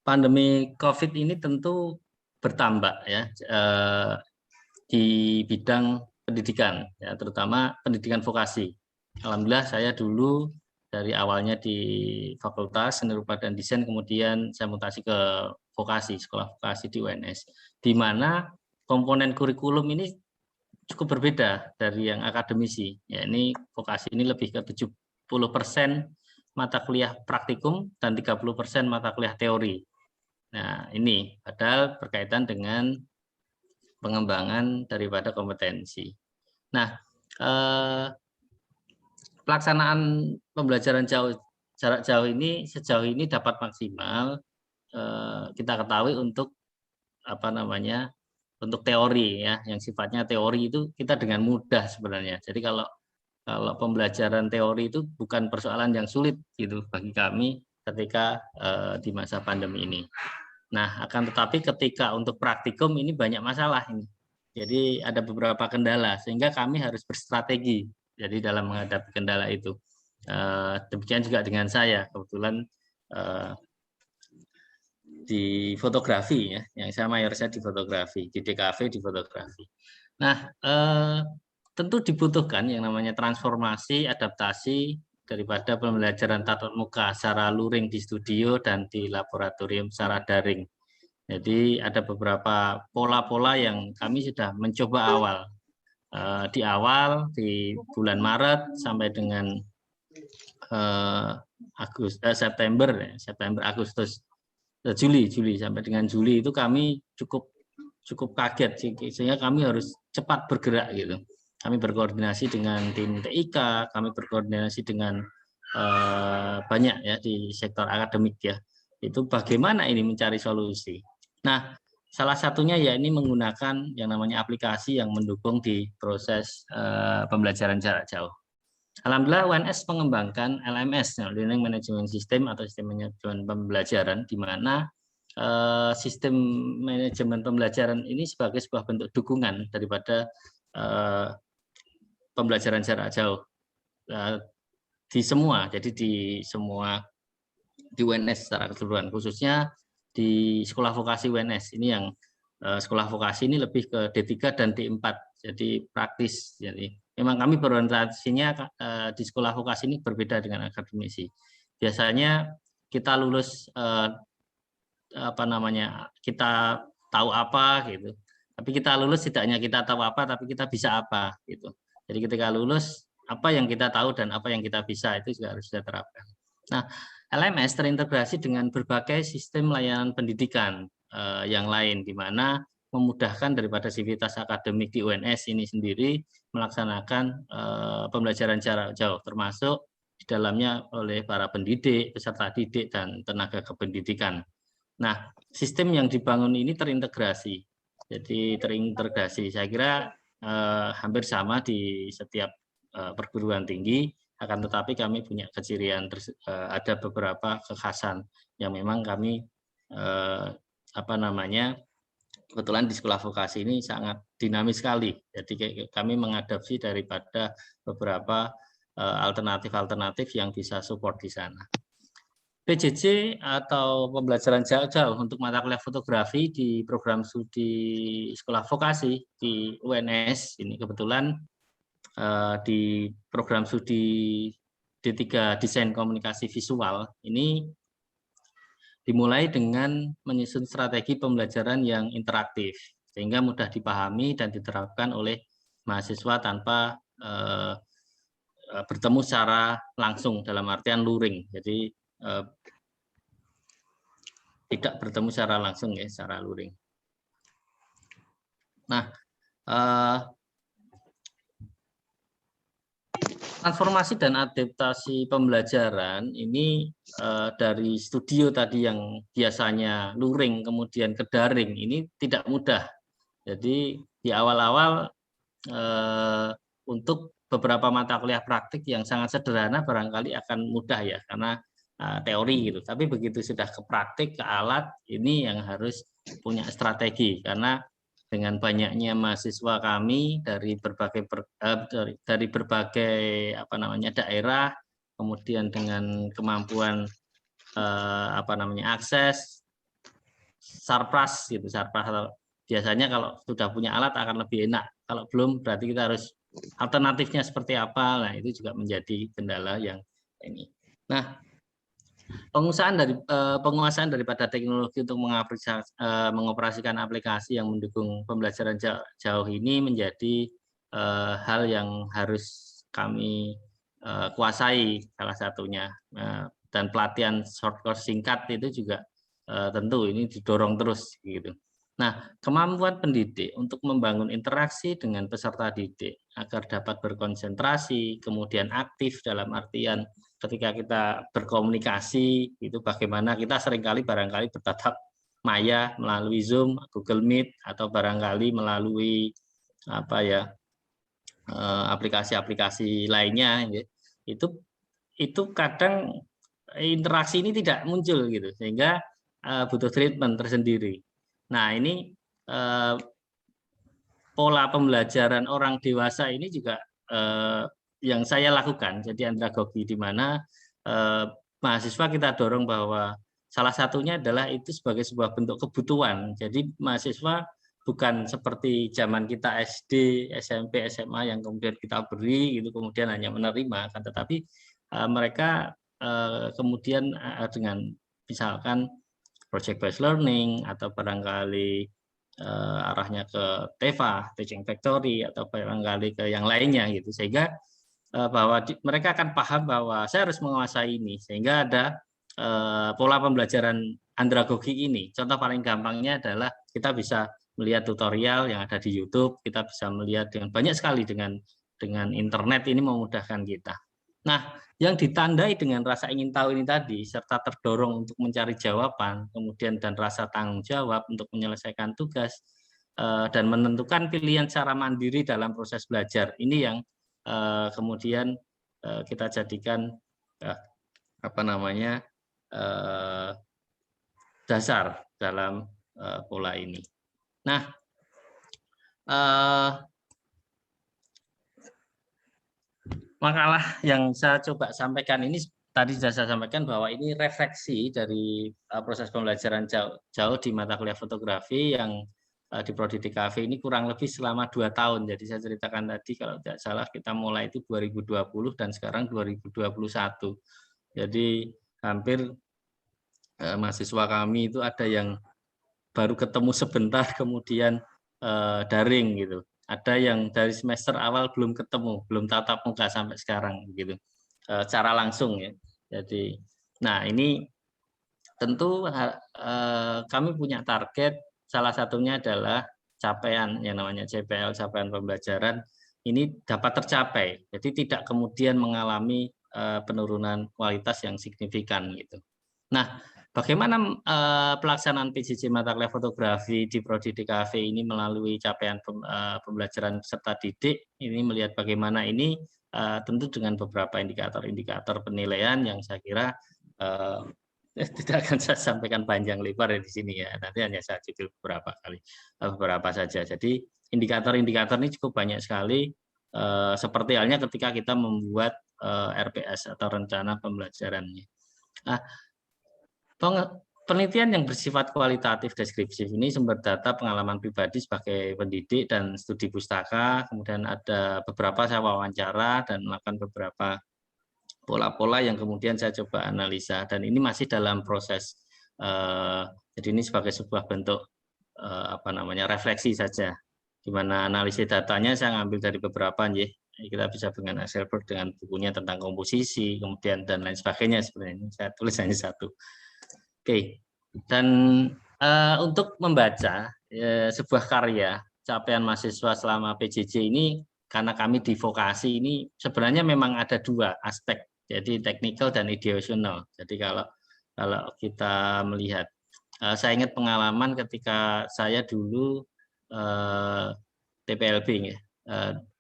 [SPEAKER 8] pandemi COVID ini tentu bertambah ya di bidang pendidikan ya, terutama pendidikan vokasi. Alhamdulillah saya dulu dari awalnya di Fakultas Seni Rupa dan Desain, kemudian saya mutasi ke vokasi, sekolah vokasi di UNS, di mana komponen kurikulum ini cukup berbeda dari yang akademisi. Ya, ini vokasi ini lebih ke 70% mata kuliah praktikum dan 30% mata kuliah teori. Nah, ini padahal berkaitan dengan pengembangan daripada kompetensi. Nah, pelaksanaan pembelajaran jarak jauh ini sejauh ini dapat maksimal kita ketahui untuk untuk teori ya, yang sifatnya teori itu kita dengan mudah sebenarnya. Jadi kalau pembelajaran teori itu bukan persoalan yang sulit gitu bagi kami ketika di masa pandemi ini. Nah, akan tetapi ketika untuk praktikum ini banyak masalah ini. Jadi ada beberapa kendala sehingga kami harus berstrategi. Jadi dalam menghadapi kendala itu, demikian juga dengan saya kebetulan di fotografi ya, yang saya mayoritas di fotografi, di DKV di fotografi. Nah, tentu dibutuhkan yang namanya transformasi, adaptasi daripada pembelajaran tatap muka secara luring di studio dan di laboratorium secara daring. Jadi ada beberapa pola-pola yang kami sudah mencoba awal. Di awal di bulan Maret sampai dengan September, Agustus, Juli sampai dengan Juli itu kami cukup kaget sehingga kami harus cepat bergerak gitu. Kami berkoordinasi dengan tim TIK, kami berkoordinasi dengan banyak ya di sektor akademik ya. Itu bagaimana ini mencari solusi. Nah, salah satunya ya ini menggunakan yang namanya aplikasi yang mendukung di proses pembelajaran jarak jauh. Alhamdulillah UNS mengembangkan LMS, Learning Management System atau sistem manajemen pembelajaran, di mana sistem manajemen pembelajaran ini sebagai sebuah bentuk dukungan daripada pembelajaran jarak jauh di semua, jadi di UNS secara keseluruhan, khususnya di sekolah vokasi UNS ini yang sekolah vokasi ini lebih ke D3 dan D4, jadi praktis. Jadi memang kami berorientasinya di sekolah vokasi ini berbeda dengan akademisi. Biasanya kita lulus kita tahu apa gitu. Tapi kita lulus tidak hanya kita tahu apa, tapi kita bisa apa gitu. Jadi ketika lulus apa yang kita tahu dan apa yang kita bisa itu juga harus kita terapkan. Nah, LMS terintegrasi dengan berbagai sistem layanan pendidikan yang lain, di mana memudahkan daripada sivitas akademik di UNS ini sendiri melaksanakan pembelajaran jarak jauh, termasuk di dalamnya oleh para pendidik, peserta didik, dan tenaga kependidikan. Nah, sistem yang dibangun ini terintegrasi. Jadi terintegrasi, saya kira hampir sama di setiap perguruan tinggi, akan tetapi kami punya kecirian, ada beberapa kekhasan yang memang kami kebetulan di sekolah vokasi ini sangat dinamis sekali. Jadi kami mengadopsi daripada beberapa alternatif-alternatif yang bisa support di sana. PJJ atau pembelajaran jarak jauh untuk mata kuliah fotografi di program studi sekolah vokasi di UNS ini kebetulan di program studi D3 Desain Komunikasi Visual ini dimulai dengan menyusun strategi pembelajaran yang interaktif, sehingga mudah dipahami dan diterapkan oleh mahasiswa tanpa bertemu secara langsung, dalam artian luring. Jadi tidak bertemu secara langsung ya, secara luring. Nah, transformasi dan adaptasi pembelajaran ini dari studio tadi yang biasanya luring kemudian ke daring ini tidak mudah. Jadi di awal-awal untuk beberapa mata kuliah praktik yang sangat sederhana barangkali akan mudah ya karena teori gitu. Tapi begitu sudah ke praktik, ke alat, ini yang harus punya strategi karena dengan banyaknya mahasiswa kami dari berbagai daerah, kemudian dengan kemampuan akses sarpras gitu, sarpras biasanya kalau sudah punya alat akan lebih enak, kalau belum berarti kita harus alternatifnya seperti apa. Nah, itu juga menjadi kendala yang ini. Nah, penguasaan daripada teknologi untuk mengoperasikan aplikasi yang mendukung pembelajaran jauh ini menjadi hal yang harus kami kuasai salah satunya, dan pelatihan short course singkat itu juga tentu ini didorong terus gitu. Nah, kemampuan pendidik untuk membangun interaksi dengan peserta didik agar dapat berkonsentrasi, kemudian aktif dalam artian ketika kita berkomunikasi itu bagaimana kita seringkali barangkali bertatap maya melalui Zoom, Google Meet, atau barangkali melalui aplikasi-aplikasi lainnya, itu kadang interaksi ini tidak muncul gitu, sehingga butuh treatment tersendiri. Nah, ini pola pembelajaran orang dewasa ini juga yang saya lakukan, jadi andragogi, di mana mahasiswa kita dorong bahwa salah satunya adalah itu sebagai sebuah bentuk kebutuhan. Jadi mahasiswa bukan seperti zaman kita SD, SMP, SMA yang kemudian kita beri gitu, kemudian hanya menerima, kan, tetapi mereka kemudian dengan misalkan project based learning atau barangkali arahnya ke TEFA, Teaching Factory, atau barangkali ke yang lainnya gitu, sehingga bahwa mereka akan paham bahwa saya harus menguasai ini, sehingga ada pola pembelajaran andragogi ini. Contoh paling gampangnya adalah kita bisa melihat tutorial yang ada di YouTube, kita bisa melihat dengan banyak sekali dengan internet ini memudahkan kita. Nah, yang ditandai dengan rasa ingin tahu ini tadi, serta terdorong untuk mencari jawaban, kemudian dan rasa tanggung jawab untuk menyelesaikan tugas, dan menentukan pilihan secara mandiri dalam proses belajar. Ini yang kemudian kita jadikan dasar dalam pola ini. Nah, makalah yang saya coba sampaikan ini tadi sudah saya sampaikan bahwa ini refleksi dari proses pembelajaran jauh di mata kuliah fotografi yang di Prodi DKV ini kurang lebih selama 2 tahun. Jadi saya ceritakan tadi kalau tidak salah kita mulai itu 2020 dan sekarang 2021. Jadi hampir mahasiswa kami itu ada yang baru ketemu sebentar kemudian daring gitu. Ada yang dari semester awal belum ketemu, belum tatap muka sampai sekarang gitu, secara langsung ya. Jadi, nah ini tentu kami punya target, salah satunya adalah capaian yang namanya CPL, capaian pembelajaran ini dapat tercapai. Jadi tidak kemudian mengalami penurunan kualitas yang signifikan gitu. Nah, bagaimana pelaksanaan PJJ mata kuliah fotografi di Prodi DKV ini melalui capaian pembelajaran peserta didik, ini melihat bagaimana ini tentu dengan beberapa indikator-indikator penilaian yang saya kira tidak akan saya sampaikan panjang lebar di sini ya, nanti hanya saya cicil beberapa saja. Jadi indikator-indikator ini cukup banyak sekali, seperti halnya ketika kita membuat RPS atau rencana pembelajarannya. Nah, penelitian yang bersifat kualitatif deskriptif ini sumber data pengalaman pribadi sebagai pendidik dan studi pustaka, kemudian ada beberapa saya wawancara dan melakukan beberapa pola-pola yang kemudian saya coba analisa, dan ini masih dalam proses. Jadi ini sebagai sebuah bentuk refleksi saja, di mana analisis datanya saya ambil dari beberapa, kita bisa dengan Excelberg dengan bukunya tentang komposisi, kemudian dan lain sebagainya. Sebenarnya ini saya tulis hanya satu. Oke, dan untuk membaca sebuah karya capaian mahasiswa selama PJJ ini, karena kami di vokasi ini sebenarnya memang ada dua aspek, jadi technical dan ideational. Jadi kalau kita melihat, saya ingat pengalaman ketika saya dulu TPLB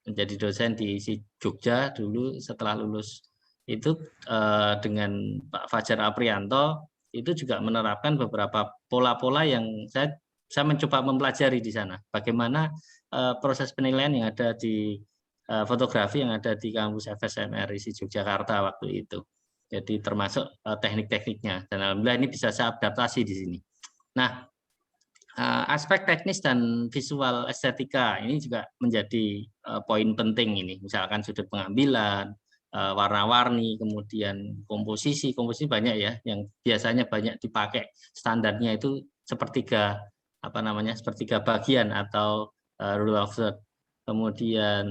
[SPEAKER 8] menjadi dosen di Jogja dulu setelah lulus itu, dengan Pak Fajar Aprianto itu juga menerapkan beberapa pola-pola yang saya mencoba mempelajari di sana. Bagaimana proses penilaian yang ada di fotografi yang ada di kampus FSMR ISI Yogyakarta waktu itu. Jadi termasuk teknik-tekniknya, dan alhamdulillah ini bisa saya adaptasi di sini. Nah, aspek teknis dan visual estetika ini juga menjadi poin penting ini. Misalkan sudut pengambilan, warna-warni, kemudian komposisi banyak ya, yang biasanya banyak dipakai standarnya itu sepertiga bagian atau rule of third, kemudian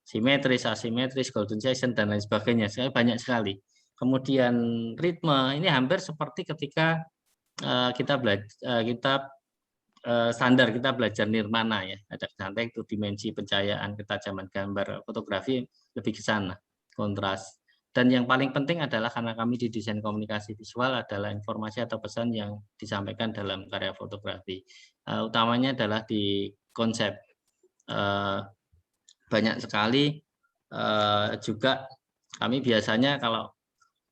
[SPEAKER 8] simetris, asimetris, golden section dan lain sebagainya. Banyak sekali. Kemudian ritme ini hampir seperti ketika kita belajar nirmana ya, ada cantik itu dimensi pencahayaan, ketajaman gambar, fotografi lebih ke sana, kontras. Dan yang paling penting adalah karena kami di desain komunikasi visual adalah informasi atau pesan yang disampaikan dalam karya fotografi. Utamanya adalah di konsep. Banyak sekali juga kami biasanya kalau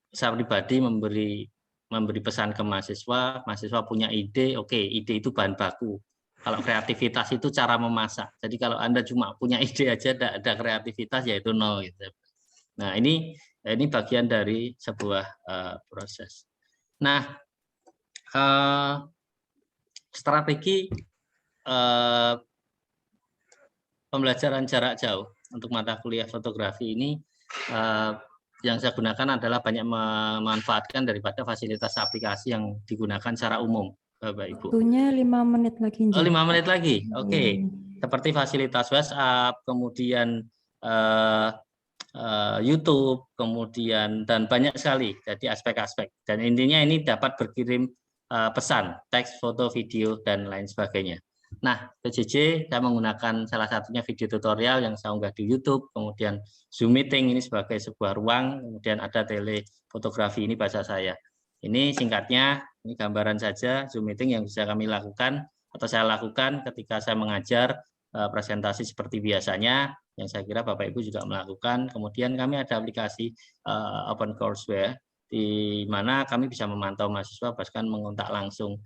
[SPEAKER 8] saya pribadi memberi pesan ke mahasiswa punya ide, oke, ide itu bahan baku. Kalau kreativitas itu cara memasak. Jadi kalau Anda cuma punya ide aja, tidak ada kreativitas, yaitu nol. Gitu. Nah, ini bagian dari sebuah proses. Nah, strategi pembelajaran jarak jauh untuk mata kuliah fotografi ini yang saya gunakan adalah banyak memanfaatkan daripada fasilitas aplikasi yang digunakan secara umum, Bapak Ibu.
[SPEAKER 4] Waktunya 5 menit lagi.
[SPEAKER 8] 5 menit lagi, oke. Seperti fasilitas WhatsApp, kemudian YouTube, kemudian dan banyak sekali. Jadi aspek-aspek. Dan intinya ini dapat berkirim pesan, teks, foto, video dan lain sebagainya. Nah, PJJ saya menggunakan salah satunya video tutorial yang saya unggah di YouTube, kemudian Zoom meeting ini sebagai sebuah ruang, kemudian ada telefotografi ini bahasa saya. Ini singkatnya, ini gambaran saja Zoom meeting yang bisa kami lakukan atau saya lakukan ketika saya mengajar presentasi seperti biasanya, yang saya kira Bapak Ibu juga melakukan. Kemudian kami ada aplikasi OpenCourseWare, di mana kami bisa memantau mahasiswa bahkan mengontak langsung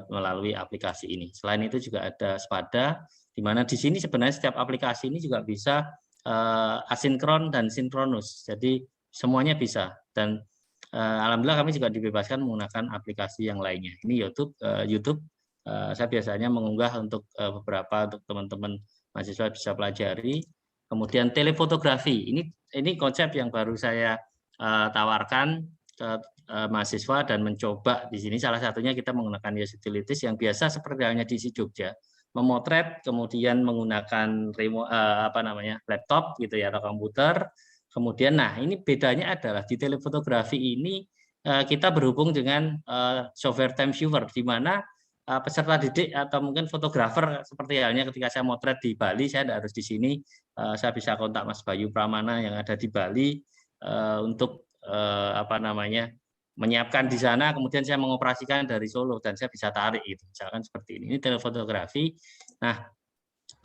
[SPEAKER 8] melalui aplikasi ini. Selain itu juga ada Spada, di mana di sini sebenarnya setiap aplikasi ini juga bisa asinkron dan sinkronus. Jadi semuanya bisa. Dan alhamdulillah kami juga dibebaskan menggunakan aplikasi yang lainnya. Ini YouTube. Saya biasanya mengunggah untuk beberapa untuk teman-teman mahasiswa bisa pelajari. Kemudian telefotografi. Ini konsep yang baru saya tawarkan ke mahasiswa dan mencoba di sini. Salah satunya kita menggunakan Yes Utilities yang biasa seperti halnya di Jogja, memotret kemudian menggunakan laptop gitu ya atau komputer. Kemudian ini bedanya adalah di telefotografi ini kita berhubung dengan software time viewer, di mana peserta didik atau mungkin fotografer seperti halnya ketika saya motret di Bali, saya tidak harus di sini, saya bisa kontak Mas Bayu Pramana yang ada di Bali untuk menyiapkan di sana, kemudian saya mengoperasikan dari Solo dan saya bisa tarik itu, misalkan seperti ini. Ini telefotografi. Nah,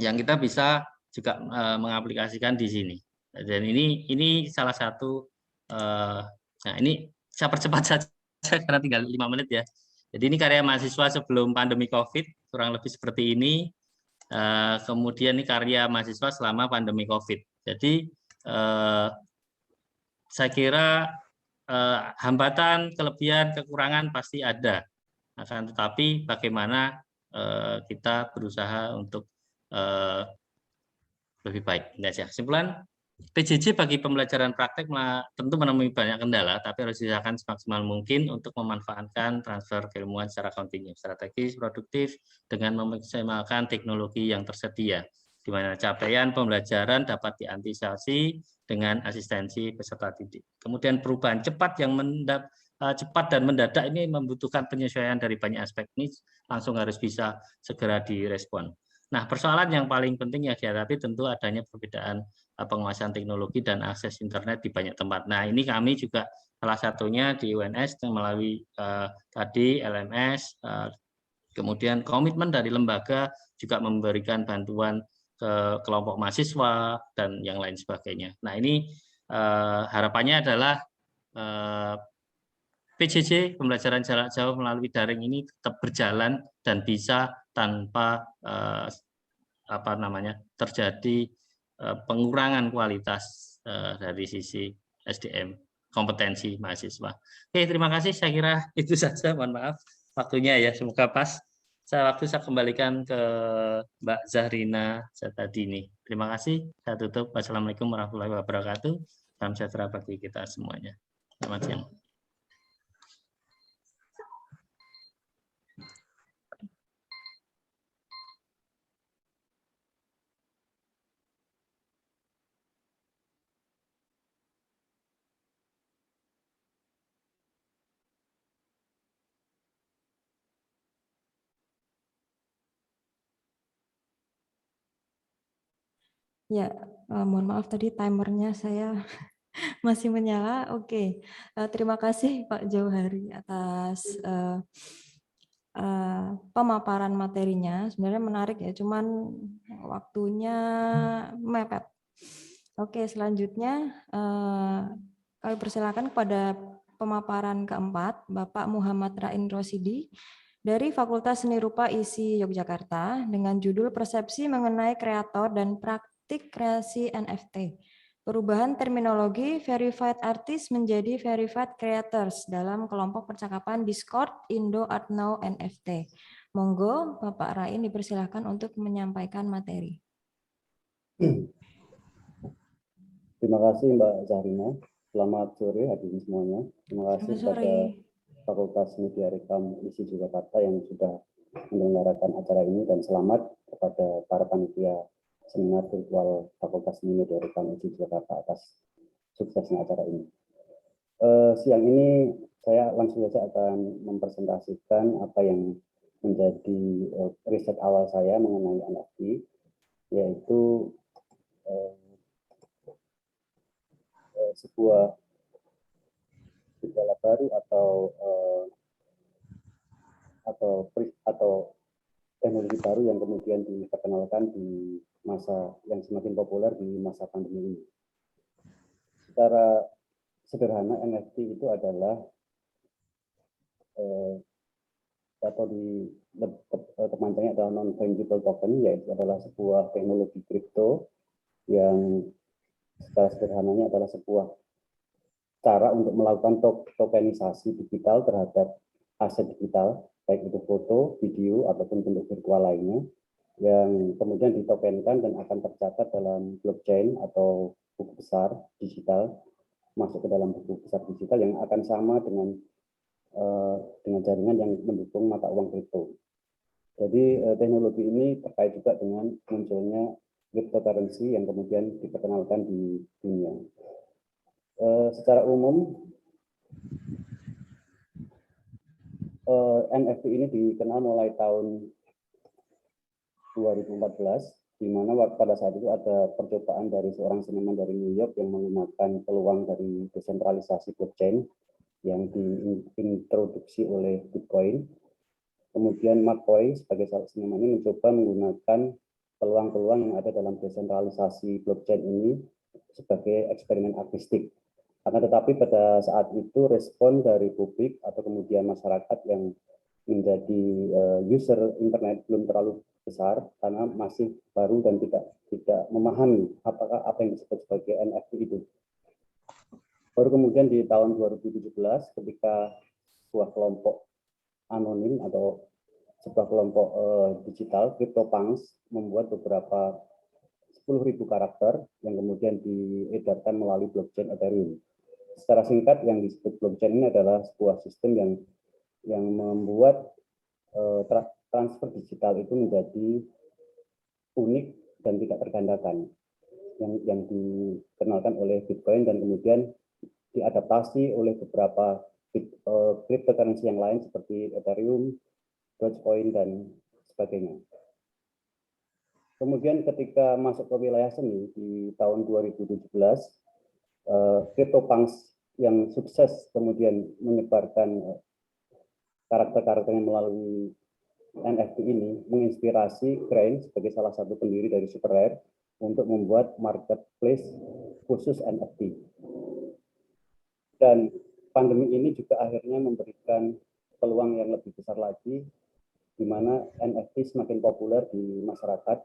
[SPEAKER 8] yang kita bisa juga mengaplikasikan di sini. Dan ini salah satu. Nah, ini saya percepat saja karena tinggal 5 menit ya. Jadi ini karya mahasiswa sebelum pandemi COVID, kurang lebih seperti ini. Kemudian ini karya mahasiswa selama pandemi COVID. Jadi saya kira hambatan, kelebihan, kekurangan pasti ada. Akan tetapi bagaimana kita berusaha untuk lebih baik. Ini saja kesimpulan. PJJ bagi pembelajaran praktek tentu menemui banyak kendala, tapi harus diusahakan semaksimal mungkin untuk memanfaatkan transfer keilmuan secara kontinu, strategis, produktif, dengan memaksimalkan teknologi yang tersedia, di mana capaian pembelajaran dapat diantisipasi dengan asistensi peserta didik. Kemudian perubahan cepat cepat dan mendadak ini membutuhkan penyesuaian dari banyak aspek, ini langsung harus bisa segera direspon. Nah, persoalan yang paling penting yang dihadapi tentu adanya perbedaan penguasaan teknologi dan akses internet di banyak tempat. Nah, ini kami juga salah satunya di UNS melalui tadi LMS, kemudian komitmen dari lembaga juga memberikan bantuan ke kelompok mahasiswa dan yang lain sebagainya. Nah, ini harapannya adalah PJJ pembelajaran jarak jauh melalui daring ini tetap berjalan dan bisa tanpa terjadi pengurangan kualitas dari sisi SDM kompetensi mahasiswa. Oke, terima kasih. Saya kira itu saja. Mohon maaf waktunya ya. Semoga pas. Saya kembalikan ke Mbak Zahrina Zatadini. Terima kasih. Saya tutup. Wassalamualaikum warahmatullahi wabarakatuh. Salam sejahtera bagi kita semuanya. Selamat siang.
[SPEAKER 4] Ya, mohon maaf tadi timernya saya masih menyala. Oke, terima kasih Pak Jauhari atas pemaparan materinya. Sebenarnya menarik ya, cuman waktunya mepet. Oke, selanjutnya kami persilakan kepada pemaparan keempat, Bapak Muhammad Rain Rosidi dari Fakultas Seni Rupa ISI Yogyakarta dengan judul Persepsi mengenai Kreator dan Praktik Kreasi NFT. Perubahan terminologi verified artist menjadi verified creators dalam kelompok percakapan Discord Indo Art Now NFT. Monggo Bapak Rain dipersilakan untuk menyampaikan materi.
[SPEAKER 9] Terima kasih Mbak Zahrina. Selamat sore hadirin semuanya. Terima kasih kepada Fakultas Media Rekam ISI Yogyakarta yang sudah menyelenggarakan acara ini, dan selamat kepada para panitia seminar virtual Fakultas Media Rekam ISI Yogyakarta atas suksesnya acara ini. Siang ini saya langsung saja akan mempresentasikan apa yang menjadi riset awal saya mengenai NFT, yaitu sebuah gejala baru atau teknologi baru yang kemudian diperkenalkan di masa yang semakin populer di masa pandemi ini. Secara sederhana, NFT itu adalah atau kepanjangnya adalah non-fungible token, yaitu adalah sebuah teknologi kripto yang secara sederhananya adalah sebuah cara untuk melakukan tokenisasi digital terhadap aset digital, baik itu foto, video, ataupun bentuk virtual lainnya, yang kemudian ditokenkan dan akan tercatat dalam blockchain atau buku besar digital, masuk ke dalam buku besar digital yang akan sama dengan jaringan yang mendukung mata uang kripto. Jadi teknologi ini terkait juga dengan munculnya cryptocurrency yang kemudian diperkenalkan di dunia. Secara umum, NFT ini dikenal mulai tahun 2014, di mana pada saat itu ada percobaan dari seorang seniman dari New York yang menggunakan peluang dari desentralisasi blockchain yang diintroduksi oleh Bitcoin. Kemudian McCoy sebagai seniman ini mencoba menggunakan peluang-peluang yang ada dalam desentralisasi blockchain ini sebagai eksperimen artistik. Akan tetapi pada saat itu respon dari publik atau kemudian masyarakat yang menjadi user internet belum terlalu besar karena masih baru dan tidak memahami apakah apa yang disebut sebagai NFT itu. Baru kemudian di tahun 2017 ketika sebuah kelompok anonim atau sebuah kelompok digital CryptoPunks membuat 10.000 karakter yang kemudian diedarkan melalui blockchain Ethereum. Secara singkat, yang disebut blockchain ini adalah sebuah sistem yang membuat transfer digital itu menjadi unik dan tidak tergandakan, yang dikenalkan oleh Bitcoin dan kemudian diadaptasi oleh beberapa cryptocurrency yang lain seperti Ethereum, Dogecoin, dan sebagainya. Kemudian ketika masuk ke wilayah seni di tahun 2017, CryptoPunks yang sukses kemudian menyebarkan karakter-karakternya melalui NFT ini menginspirasi Grain sebagai salah satu pendiri dari Super Rare untuk membuat marketplace khusus NFT. Dan pandemi ini juga akhirnya memberikan peluang yang lebih besar lagi, di mana NFT semakin populer di masyarakat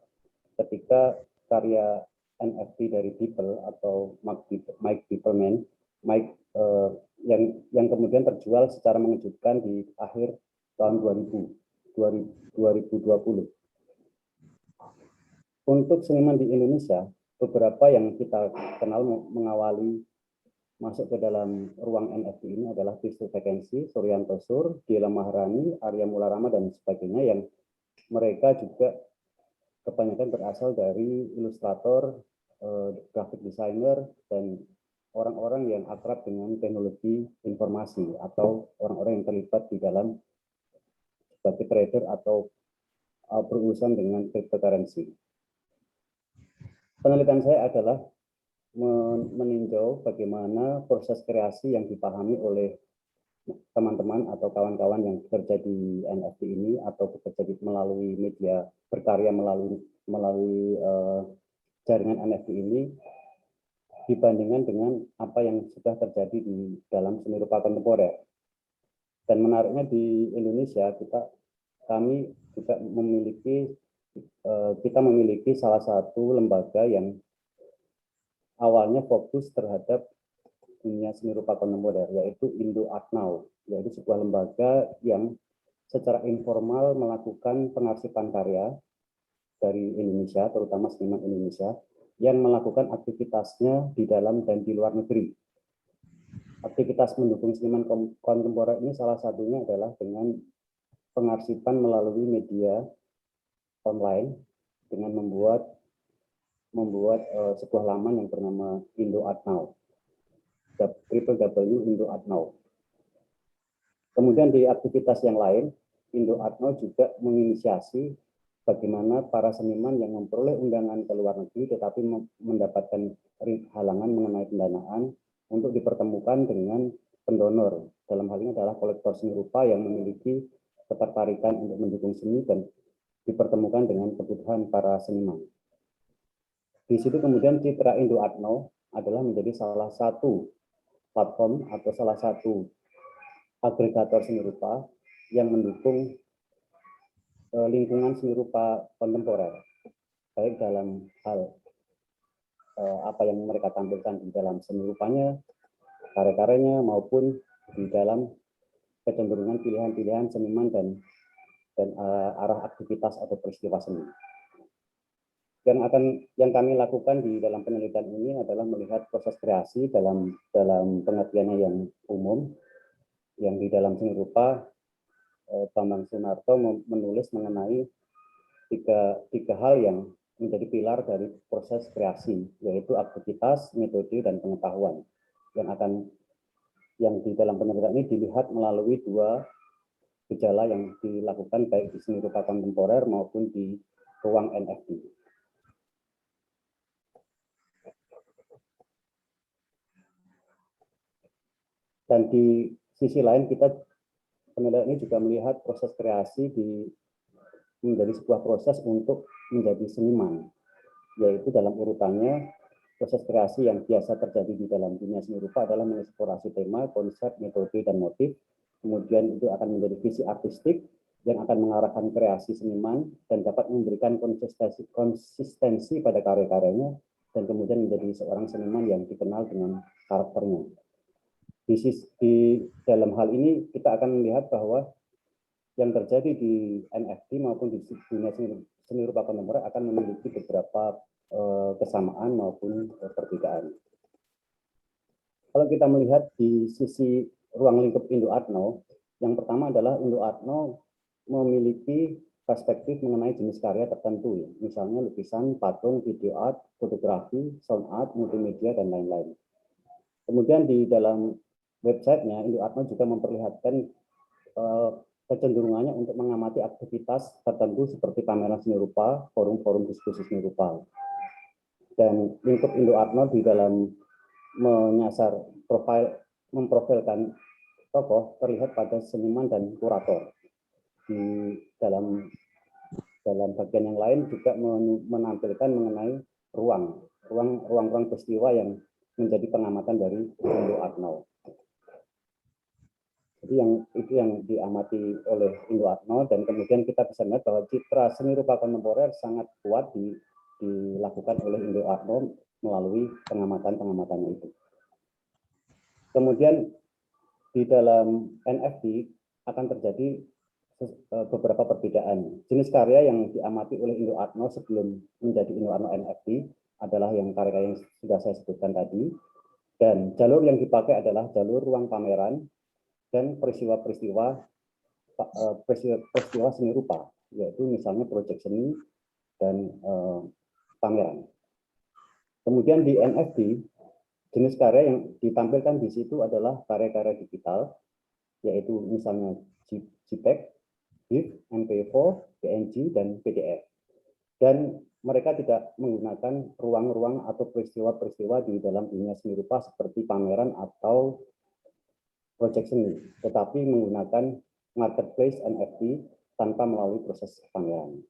[SPEAKER 9] ketika karya NFT dari Beeple atau Mike Beepleman, yang kemudian terjual secara mengejutkan di akhir tahun 2020. Untuk seniman di Indonesia, beberapa yang kita kenal mengawali masuk ke dalam ruang NFT ini adalah Kristo Vacancy, Suryanto Sur, Diela Maharani, Arya Mularama, dan sebagainya, yang mereka juga kebanyakan berasal dari ilustrator, graphic designer, dan orang-orang yang akrab dengan teknologi informasi atau orang-orang yang terlibat di dalam sebagai trader atau berurusan dengan cryptocurrency. Penelitian saya adalah meninjau bagaimana proses kreasi yang dipahami oleh teman-teman atau kawan-kawan yang bekerja di NFT ini atau bekerja melalui media, berkarya melalui jaringan NFT ini dibandingkan dengan apa yang sudah terjadi di dalam seni rupa kontemporer. Dan menariknya di Indonesia kami juga memiliki salah satu lembaga yang awalnya fokus terhadap dunia seni rupa kontemporer, yaitu Indo Art Now, yaitu sebuah lembaga yang secara informal melakukan pengarsipan karya dari Indonesia, terutama seniman Indonesia, yang melakukan aktivitasnya di dalam dan di luar negeri. Aktivitas mendukung seniman kontemporer ini salah satunya adalah dengan pengarsipan melalui media online dengan membuat sebuah laman yang bernama Indo Art Now, www.indo.art.now. Kemudian di aktivitas yang lain, Indo Art Now juga menginisiasi bagaimana para seniman yang memperoleh undangan ke luar negeri tetapi mendapatkan halangan mengenai pendanaan untuk dipertemukan dengan pendonor. Dalam hal ini adalah kolektor seni rupa yang memiliki ketertarikan untuk mendukung seni dan dipertemukan dengan kebutuhan para seniman. Di situ kemudian Citra Indo Art Now adalah menjadi salah satu platform atau salah satu agregator seni rupa yang mendukung lingkungan seni rupa kontemporer, baik dalam hal apa yang mereka tampilkan di dalam seni rupanya, karya-karyanya, maupun di dalam kecenderungan pilihan-pilihan seniman dan arah aktivitas atau peristiwa seni. Yang kami lakukan di dalam penelitian ini adalah melihat proses kreasi dalam pengertiannya yang umum, yang di dalam seni rupa Bambang Sunarto menulis mengenai tiga hal yang menjadi pilar dari proses kreasi, yaitu aktivitas, metode, dan pengetahuan, yang di dalam penelitian ini dilihat melalui dua gejala yang dilakukan baik di seni rupa kontemporer maupun di ruang NFT. Dan di sisi lain penelitian ini juga melihat proses kreasi menjadi sebuah proses untuk menjadi seniman, yaitu dalam urutannya proses kreasi yang biasa terjadi di dalam dunia seni rupa adalah mengeksplorasi tema, konsep, metode, dan motif. Kemudian itu akan menjadi visi artistik yang akan mengarahkan kreasi seniman dan dapat memberikan konsistensi pada karya-karyanya dan kemudian menjadi seorang seniman yang dikenal dengan karakternya. Di dalam hal ini kita akan melihat bahwa yang terjadi di NFT maupun di dunia seni rupa kontemporer akan memiliki beberapa kesamaan maupun perbedaan. Kalau kita melihat di sisi ruang lingkup Indo-Atno, yang pertama adalah Indo-Atno memiliki perspektif mengenai jenis karya tertentu, misalnya lukisan, patung, video art, fotografi, sound art, multimedia, dan lain-lain. Kemudian di dalam websitenya, Indo-Atno juga memperlihatkan kecenderungannya untuk mengamati aktivitas tertentu seperti pameran seni rupa, forum-forum diskusi seni rupa. Dan lingkup Indo-Atno di dalam menyasar memprofilkan tokoh terlihat pada seniman dan kurator. Di dalam bagian yang lain juga menampilkan mengenai ruang peristiwa yang menjadi pengamatan dari Indo-Atno. Jadi itu yang diamati oleh Indo-Atno, dan kemudian kita bisa melihat bahwa citra seni rupa kontemporer sangat kuat dilakukan oleh Indo-Atno melalui pengamatan-pengamatannya itu. Kemudian di dalam NFT akan terjadi beberapa perbedaan. Jenis karya yang diamati oleh Indo-Atno sebelum menjadi Indo-Atno NFT adalah yang karya yang sudah saya sebutkan tadi, dan jalur yang dipakai adalah jalur ruang pameran dan peristiwa seni rupa, yaitu misalnya proyek seni dan pameran. Kemudian di NFT, jenis karya yang ditampilkan di situ adalah karya-karya digital, yaitu misalnya JPEG, GIF, MP4, PNG, dan PDF. Dan mereka tidak menggunakan ruang-ruang atau peristiwa-peristiwa di dalam dunia seni rupa seperti pameran atau proyek seni, tetapi menggunakan marketplace NFT tanpa melalui proses pameran.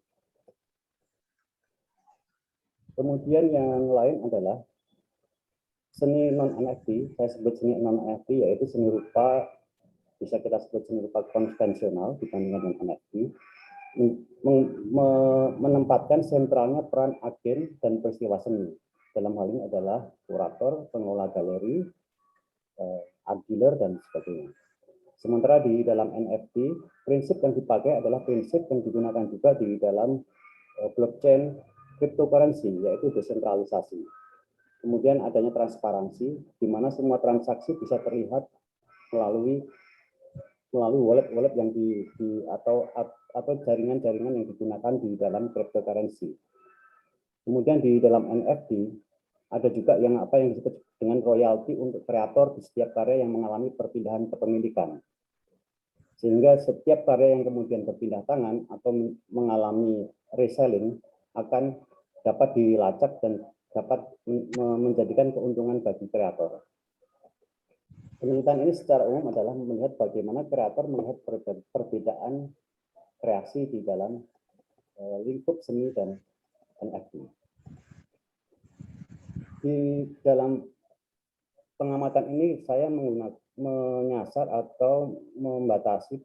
[SPEAKER 9] Kemudian yang lain adalah seni non-NFT, saya sebut seni non-NFT, yaitu seni rupa, bisa kita sebut seni rupa konvensional dibandingkan dengan NFT, menempatkan sentralnya peran agen dan peristiwa seni. Dalam hal ini adalah kurator, pengelola galeri, art dealer, dan sebagainya. Sementara di dalam NFT, prinsip yang dipakai adalah prinsip yang digunakan juga di dalam blockchain cryptocurrency, yaitu desentralisasi. Kemudian adanya transparansi, di mana semua transaksi bisa terlihat melalui wallet-wallet yang atau jaringan-jaringan yang digunakan di dalam cryptocurrency. Kemudian di dalam NFT ada juga yang disebut dengan royalti untuk kreator di setiap karya yang mengalami perpindahan kepemilikan. Sehingga setiap karya yang kemudian berpindah tangan atau mengalami reselling akan dapat dilacak dan dapat menjadikan keuntungan bagi kreator. Penelitian ini secara umum adalah melihat bagaimana kreator melihat perbedaan kreasi di dalam lingkup seni dan NFT. Di dalam pengamatan ini saya menyasar atau membatasi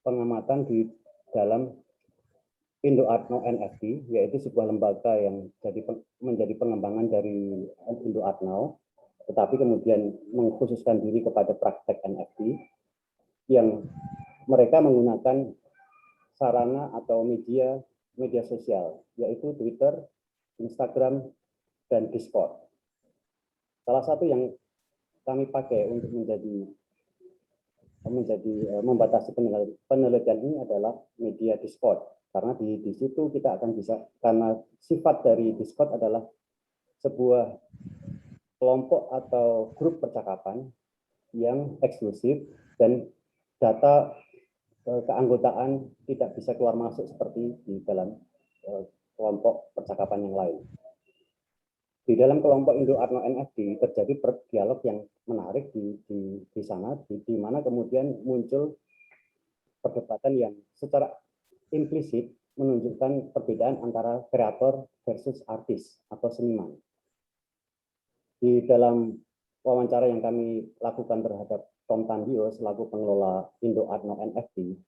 [SPEAKER 9] pengamatan di dalam Indo-Atno NFT, yaitu sebuah lembaga yang menjadi pengembangan dari Indo-Atno, tetapi kemudian mengkhususkan diri kepada praktek NFT, yang mereka menggunakan sarana atau media sosial, yaitu Twitter, Instagram, dan Discord. Salah satu yang kami pakai untuk membatasi penelitian ini adalah media Discord. Karena di situ kita akan bisa, karena sifat dari Discord adalah sebuah kelompok atau grup percakapan yang eksklusif dan data keanggotaan tidak bisa keluar masuk seperti di dalam kelompok percakapan yang lain. Di dalam kelompok Indo-Atno NFT terjadi dialog yang menarik di sana, di mana kemudian muncul perdebatan yang secara implisit menunjukkan perbedaan antara kreator versus artis atau seniman. Di dalam wawancara yang kami lakukan terhadap Tom Tandio selaku pengelola Indo-Atno NFT,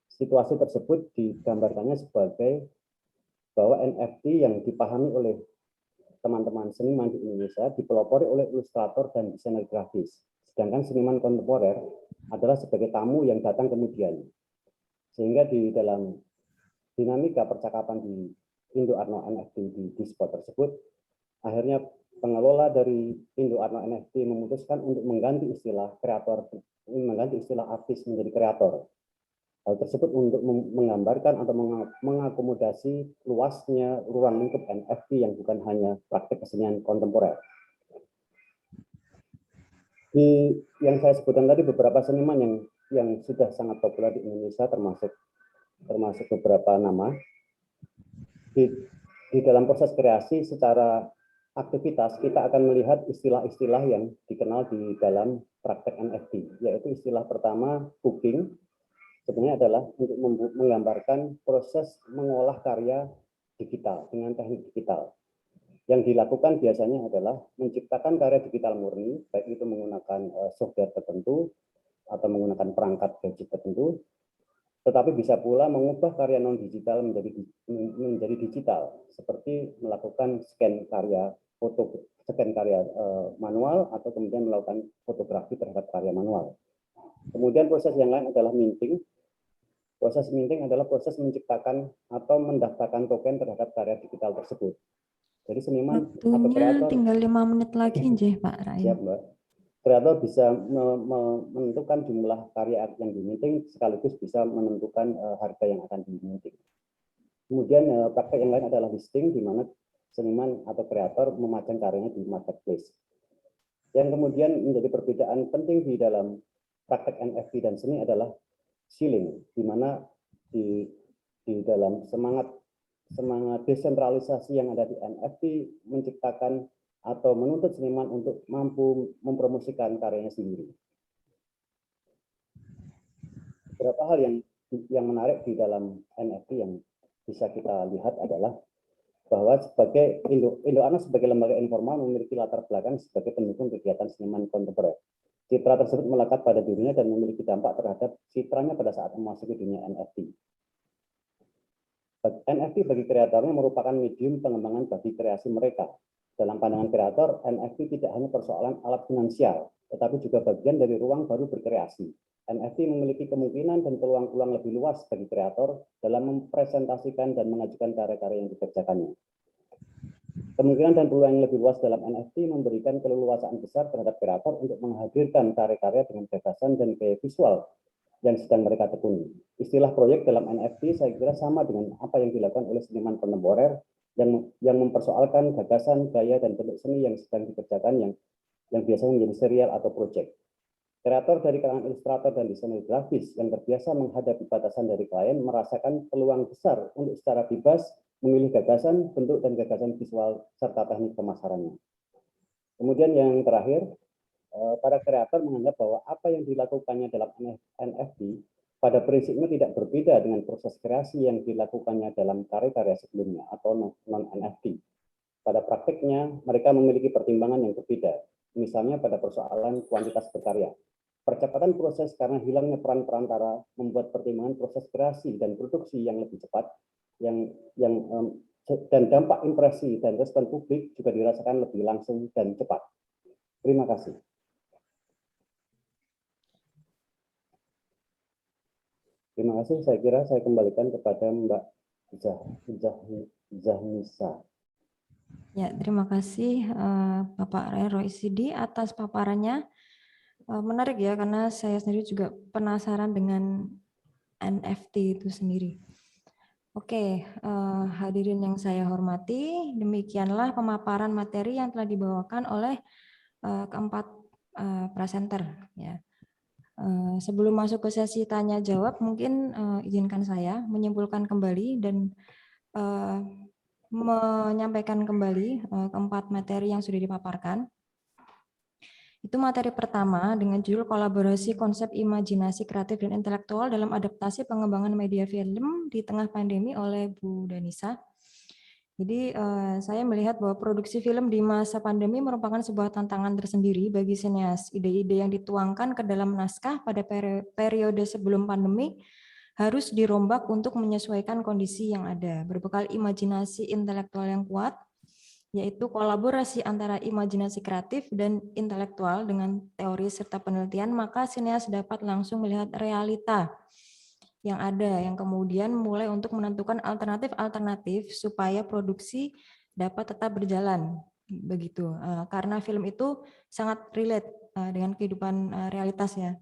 [SPEAKER 9] situasi tersebut digambarkannya sebagai bahwa NFT yang dipahami oleh teman-teman seniman di Indonesia dipelopori oleh ilustrator dan desainer grafis, sedangkan seniman kontemporer adalah sebagai tamu yang datang kemudian. Sehingga di dalam dinamika percakapan di Indo Arno NFT di spot tersebut. Akhirnya pengelola dari Indo Arno NFT memutuskan untuk mengganti istilah kreator, mengganti istilah artis menjadi kreator. Hal tersebut untuk menggambarkan atau mengakomodasi luasnya ruang lingkup NFT yang bukan hanya praktik kesenian kontemporer. Yang saya sebutkan tadi beberapa seniman yang sudah sangat populer di Indonesia, termasuk beberapa nama. Di dalam proses kreasi secara aktivitas kita akan melihat istilah-istilah yang dikenal di dalam praktek NFT, yaitu istilah pertama hooking, sebenarnya adalah untuk menggambarkan proses mengolah karya digital dengan teknik digital. Yang dilakukan biasanya adalah menciptakan karya digital murni, baik itu menggunakan software tertentu atau menggunakan perangkat gadget tertentu, tetapi bisa pula mengubah karya non-digital menjadi digital, seperti melakukan scan karya manual atau kemudian melakukan fotografi terhadap karya manual. Kemudian proses yang lain adalah minting. Proses minting adalah proses menciptakan atau mendaftarkan token terhadap karya digital tersebut. Jadi seniman atau kreator
[SPEAKER 4] tinggal 5 menit lagi nggih, Pak Rai.
[SPEAKER 9] Siap, Mbak. Kreator bisa menentukan jumlah karya yang diminting sekaligus bisa menentukan harga yang akan diminting. Kemudian praktek yang lain adalah listing, di mana seniman atau kreator memajang karyanya di marketplace. Yang kemudian menjadi perbedaan penting di dalam praktek NFT dan seni adalah sealing, di mana di dalam semangat desentralisasi yang ada di NFT menciptakan atau menuntut seniman untuk mampu mempromosikan karyanya sendiri. Beberapa hal yang menarik di dalam NFT yang bisa kita lihat adalah bahwa sebagai Indo Arno sebagai lembaga informal memiliki latar belakang sebagai pendukung kegiatan seniman kontemporer. Citra tersebut melekat pada dirinya dan memiliki dampak terhadap citranya pada saat memasuki dunia NFT. NFT bagi kreatornya merupakan medium pengembangan bagi kreasi mereka. Dalam pandangan kreator, NFT tidak hanya persoalan alat finansial, tetapi juga bagian dari ruang baru berkreasi. NFT memiliki kemungkinan dan peluang-peluang lebih luas bagi kreator dalam mempresentasikan dan mengajukan karya-karya yang dikerjakannya. Kemungkinan dan peluang yang lebih luas dalam NFT memberikan keleluasaan besar terhadap kreator untuk menghadirkan karya-karya dengan gagasan dan gaya visual yang sedang mereka tekuni. Istilah proyek dalam NFT saya kira sama dengan apa yang dilakukan oleh seniman kontemporer yang mempersoalkan gagasan, gaya, dan bentuk seni yang sedang dikerjakan yang biasanya menjadi serial atau proyek. Kreator dari kalangan ilustrator dan desainer grafis yang terbiasa menghadapi batasan dari klien merasakan peluang besar untuk secara bebas memilih gagasan, bentuk, dan gagasan visual serta teknik pemasarannya. Kemudian yang terakhir, para kreator menganggap bahwa apa yang dilakukannya dalam NFT pada prinsipnya tidak berbeda dengan proses kreasi yang dilakukannya dalam karya-karya sebelumnya atau non-NFT. Pada praktiknya, mereka memiliki pertimbangan yang berbeda, misalnya pada persoalan kuantitas berkarya. Percepatan proses karena hilangnya peran perantara membuat pertimbangan proses kreasi dan produksi yang lebih cepat, dan dampak impresi dan respon publik juga dirasakan lebih langsung dan cepat. Terima kasih. Terima kasih. Saya kira saya kembalikan kepada Mbak Zahnisa.
[SPEAKER 4] Ya, terima kasih Bapak Roy Sidi atas paparannya. Menarik ya, karena saya sendiri juga penasaran dengan NFT itu sendiri. Oke, hadirin yang saya hormati, demikianlah pemaparan materi yang telah dibawakan oleh keempat presenter. Ya. Sebelum masuk ke sesi tanya jawab, mungkin izinkan saya menyimpulkan kembali dan menyampaikan kembali keempat materi yang sudah dipaparkan. Itu materi pertama dengan judul kolaborasi konsep imajinasi kreatif dan intelektual dalam adaptasi pengembangan media film di tengah pandemi oleh Bu Danisa. Jadi saya melihat bahwa produksi film di masa pandemi merupakan sebuah tantangan tersendiri bagi sineas. Ide-ide yang dituangkan ke dalam naskah pada periode sebelum pandemi harus dirombak untuk menyesuaikan kondisi yang ada. Berbekal imajinasi intelektual yang kuat, yaitu kolaborasi antara imajinasi kreatif dan intelektual dengan teori serta penelitian, maka sineas dapat langsung melihat realita yang ada, yang kemudian mulai untuk menentukan alternatif-alternatif supaya produksi dapat tetap berjalan begitu. Karena film itu sangat relate dengan kehidupan realitas ya.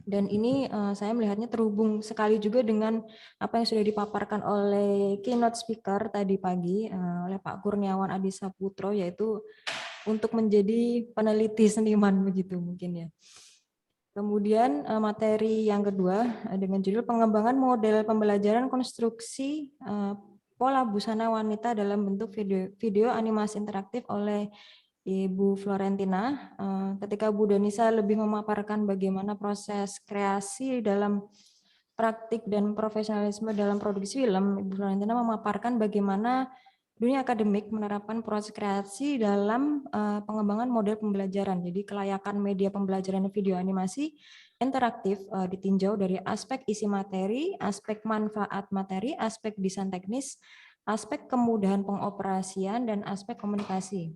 [SPEAKER 4] Dan ini saya melihatnya terhubung sekali juga dengan apa yang sudah dipaparkan oleh keynote speaker tadi pagi oleh Pak Kurniawan Adi Saputro, yaitu untuk menjadi peneliti seniman begitu mungkin ya. Kemudian materi yang kedua dengan judul pengembangan model pembelajaran konstruksi pola busana wanita dalam bentuk video animasi interaktif oleh Ibu Florentina. Ketika Bu Danisa lebih memaparkan bagaimana proses kreasi dalam praktik dan profesionalisme dalam produksi film, Ibu Florentina memaparkan bagaimana dunia akademik menerapkan proses kreasi dalam pengembangan model pembelajaran. Jadi kelayakan media pembelajaran video animasi interaktif ditinjau dari aspek isi materi, aspek manfaat materi, aspek desain teknis, aspek kemudahan pengoperasian, dan aspek komunikasi.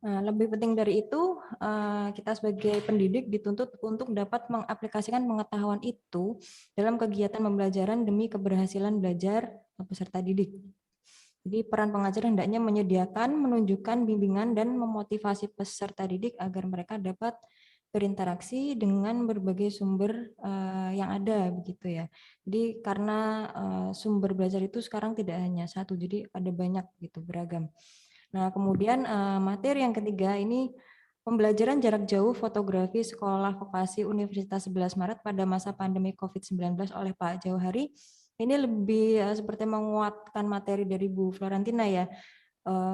[SPEAKER 4] Nah, lebih penting dari itu, kita sebagai pendidik dituntut untuk dapat mengaplikasikan pengetahuan itu dalam kegiatan pembelajaran demi keberhasilan belajar peserta didik. Jadi peran pengajar hendaknya menyediakan, menunjukkan bimbingan dan memotivasi peserta didik agar mereka dapat berinteraksi dengan berbagai sumber yang ada begitu ya. Jadi karena sumber belajar itu sekarang tidak hanya satu, jadi ada banyak gitu, beragam. Nah, kemudian materi yang ketiga ini pembelajaran jarak jauh fotografi sekolah vokasi Universitas 11 Maret pada masa pandemi COVID-19 oleh Pak Jauhari. Ini lebih seperti menguatkan materi dari Bu Florentina ya,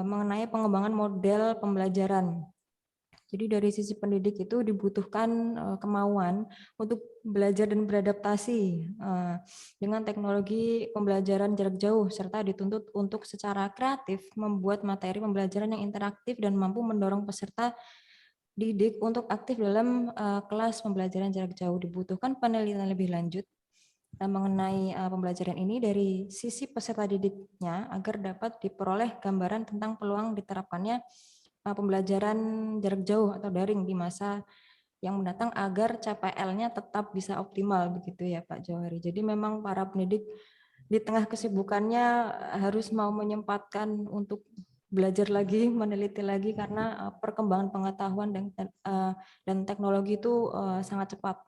[SPEAKER 4] mengenai pengembangan model pembelajaran. Jadi dari sisi pendidik itu dibutuhkan kemauan untuk belajar dan beradaptasi dengan teknologi pembelajaran jarak jauh, serta dituntut untuk secara kreatif membuat materi pembelajaran yang interaktif dan mampu mendorong peserta didik untuk aktif dalam kelas pembelajaran jarak jauh. Dibutuhkan penelitian lebih lanjut mengenai pembelajaran ini dari sisi peserta didiknya agar dapat diperoleh gambaran tentang peluang diterapkannya pembelajaran jarak jauh atau daring di masa yang mendatang agar CPL-nya tetap bisa optimal begitu ya Pak Jauhari. Jadi memang para pendidik di tengah kesibukannya harus mau menyempatkan untuk belajar lagi, meneliti lagi karena perkembangan pengetahuan dan teknologi itu sangat cepat.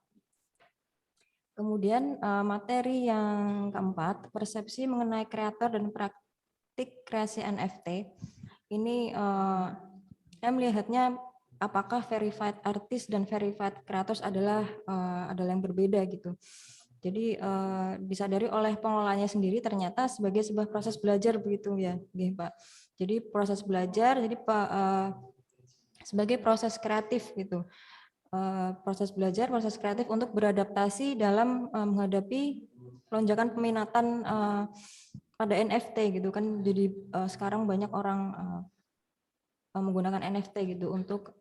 [SPEAKER 4] Kemudian materi yang keempat, persepsi mengenai kreator dan praktik kreasi NFT. Ini saya melihatnya apakah verified artist dan verified creators adalah yang berbeda gitu. Jadi disadari oleh pengelolanya sendiri ternyata sebagai sebuah proses belajar begitu ya, Pak. Jadi proses belajar, jadi sebagai proses kreatif gitu. Proses belajar, proses kreatif untuk beradaptasi dalam menghadapi lonjakan peminatan pada NFT gitu kan. Jadi sekarang banyak orang menggunakan NFT gitu untuk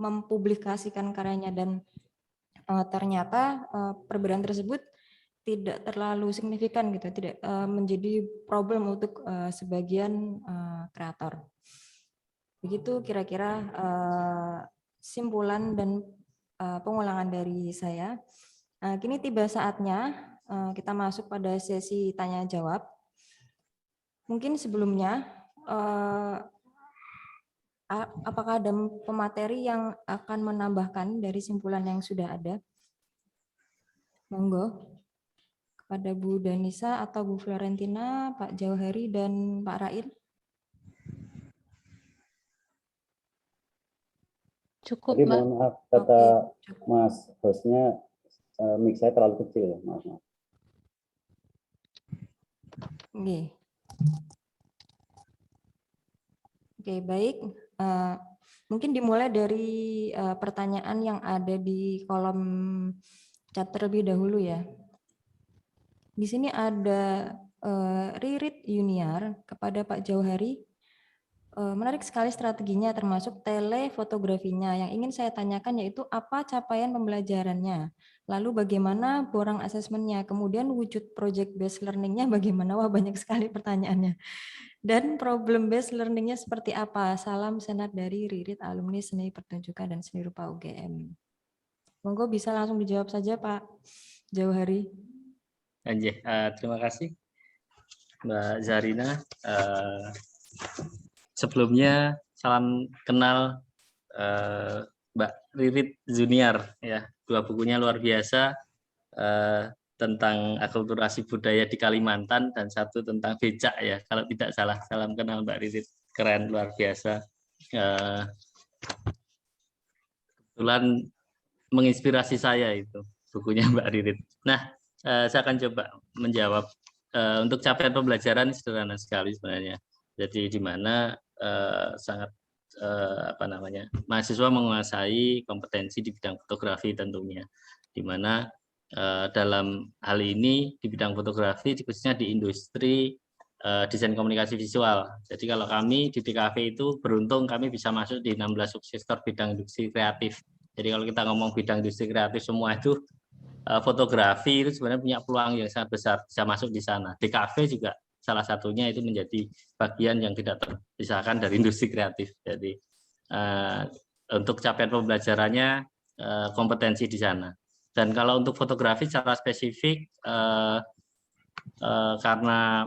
[SPEAKER 4] mempublikasikan karyanya dan ternyata perbedaan tersebut tidak terlalu signifikan gitu, tidak menjadi problem untuk sebagian kreator. Begitu kira-kira simpulan dan pengulangan dari saya. Kini tiba saatnya kita masuk pada sesi tanya jawab. Mungkin sebelumnya apakah ada pemateri yang akan menambahkan dari simpulan yang sudah ada? Monggo. Kepada Bu Danisa atau Bu Florentina, Pak Jauhari, dan Pak Rail.
[SPEAKER 7] Cukup,
[SPEAKER 9] Jadi
[SPEAKER 7] Mbak.
[SPEAKER 9] mohon maaf, kata Mas hostnya, mic saya terlalu kecil. Maaf.
[SPEAKER 4] Oke, baik. Mungkin dimulai dari pertanyaan yang ada di kolom chat terlebih dahulu ya. Di sini ada Ririt Yuniar kepada Pak Jauhari. Menarik sekali strateginya termasuk telefotografinya. Yang ingin saya tanyakan yaitu apa capaian pembelajarannya, lalu bagaimana borang asesmennya, kemudian wujud project based learningnya bagaimana? Wah, banyak sekali pertanyaannya. Dan problem based learningnya seperti apa? Salam senat dari Ririt, alumni seni pertunjukan dan seni rupa UGM. Monggo bisa langsung dijawab saja Pak Jauhari.
[SPEAKER 8] Anjir, terima kasih Mbak Zarina. Sebelumnya salam kenal Mbak Ririt Junior ya, 2 bukunya luar biasa, tentang akulturasi budaya di Kalimantan dan 1 tentang becak ya, kalau tidak salah. Salam kenal Mbak Ririt, keren, luar biasa. Kebetulan menginspirasi saya itu bukunya Mbak Ririt. Nah, saya akan coba menjawab. Untuk capaian pembelajaran sederhana sekali sebenarnya. Jadi di mana sangat mahasiswa menguasai kompetensi di bidang fotografi tentunya. Di mana dalam hal ini di bidang fotografi khususnya di industri desain komunikasi visual. Jadi kalau kami di DKV itu beruntung kami bisa masuk di 16 subsektor bidang industri kreatif. Jadi kalau kita ngomong bidang industri kreatif semua itu fotografi itu sebenarnya punya peluang yang sangat besar bisa masuk di sana. DKV juga salah satunya itu menjadi bagian yang tidak terpisahkan dari industri kreatif. Jadi untuk capaian pembelajarannya kompetensi di sana. Dan kalau untuk fotografi secara spesifik karena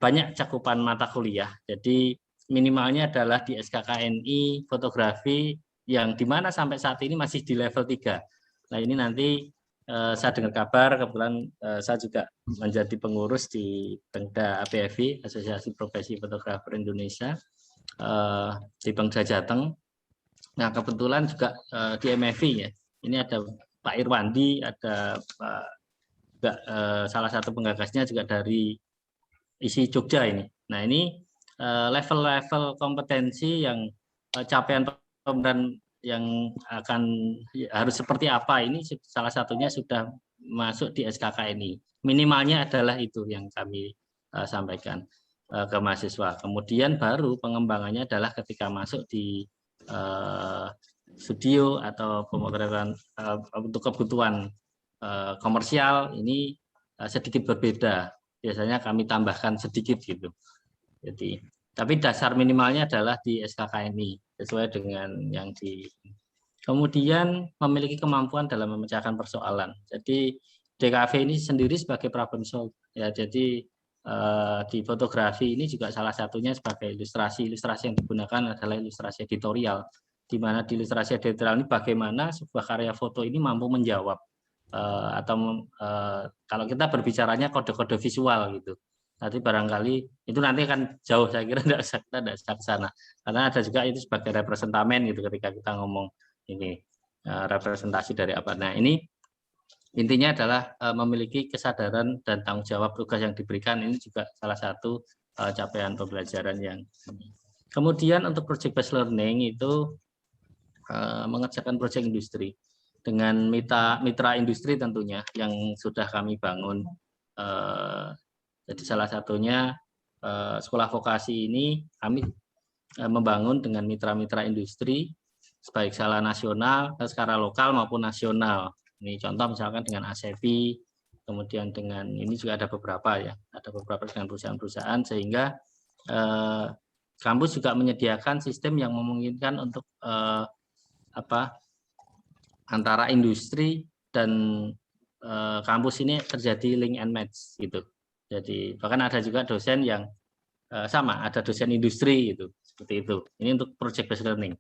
[SPEAKER 8] banyak cakupan mata kuliah, jadi minimalnya adalah di SKKNI fotografi yang dimana sampai saat ini masih di level 3. Nah ini nanti saya dengar kabar, kebetulan saya juga menjadi pengurus di Pengda APFI, Asosiasi Profesi Fotografer Indonesia, di Pengda Jateng. Nah kebetulan juga di MFI ya, ini ada Pak Irwandi, ada juga salah satu penggagasnya juga dari isi Jogja ini. Nah ini level-level kompetensi yang capaian pembelajaran yang akan harus seperti apa ini salah satunya sudah masuk di SKKNI. Minimalnya adalah itu yang kami sampaikan ke mahasiswa. Kemudian baru pengembangannya adalah ketika masuk di studio atau pemotretan untuk kebutuhan komersial ini sedikit berbeda. Biasanya kami tambahkan sedikit gitu. Jadi tapi dasar minimalnya adalah di SKKNI sesuai dengan yang di. Kemudian memiliki kemampuan dalam memecahkan persoalan. Jadi DKV ini sendiri sebagai problem solver ya. Jadi di fotografi ini juga salah satunya sebagai ilustrasi. Ilustrasi yang digunakan adalah ilustrasi editorial. Di mana di ilustrasi editorial ini bagaimana sebuah karya foto ini mampu menjawab kalau kita berbicaranya kode-kode visual gitu. Nanti barangkali itu nanti akan jauh, saya kira kita tidak usah ke sana karena ada juga itu sebagai representamen gitu ketika kita ngomong ini representasi dari apa. Nah ini intinya adalah memiliki kesadaran dan tanggung jawab tugas yang diberikan, ini juga salah satu capaian pembelajaran yang kemudian untuk project based learning itu mengerjakan proyek industri dengan mitra industri tentunya yang sudah kami bangun. Jadi salah satunya sekolah vokasi ini kami membangun dengan mitra-mitra industri baik skala nasional, skala lokal maupun nasional. Ini contoh misalkan dengan ASEPI, kemudian dengan ini juga ada beberapa ya, ada beberapa dengan perusahaan-perusahaan sehingga kampus juga menyediakan sistem yang memungkinkan untuk antara industri dan kampus ini terjadi link and match gitu. Jadi bahkan ada juga dosen yang sama, ada dosen industri gitu, seperti itu. Ini untuk project based learning.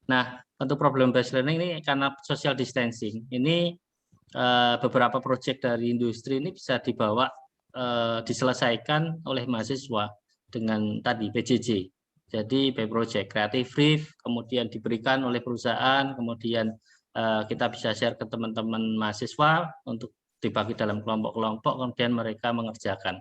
[SPEAKER 8] Nah, untuk problem based learning ini karena social distancing, ini beberapa project dari industri ini bisa dibawa diselesaikan oleh mahasiswa dengan tadi PJJ. Jadi project creative brief, kemudian diberikan oleh perusahaan, kemudian kita bisa share ke teman-teman mahasiswa untuk dibagi dalam kelompok-kelompok, kemudian mereka mengerjakan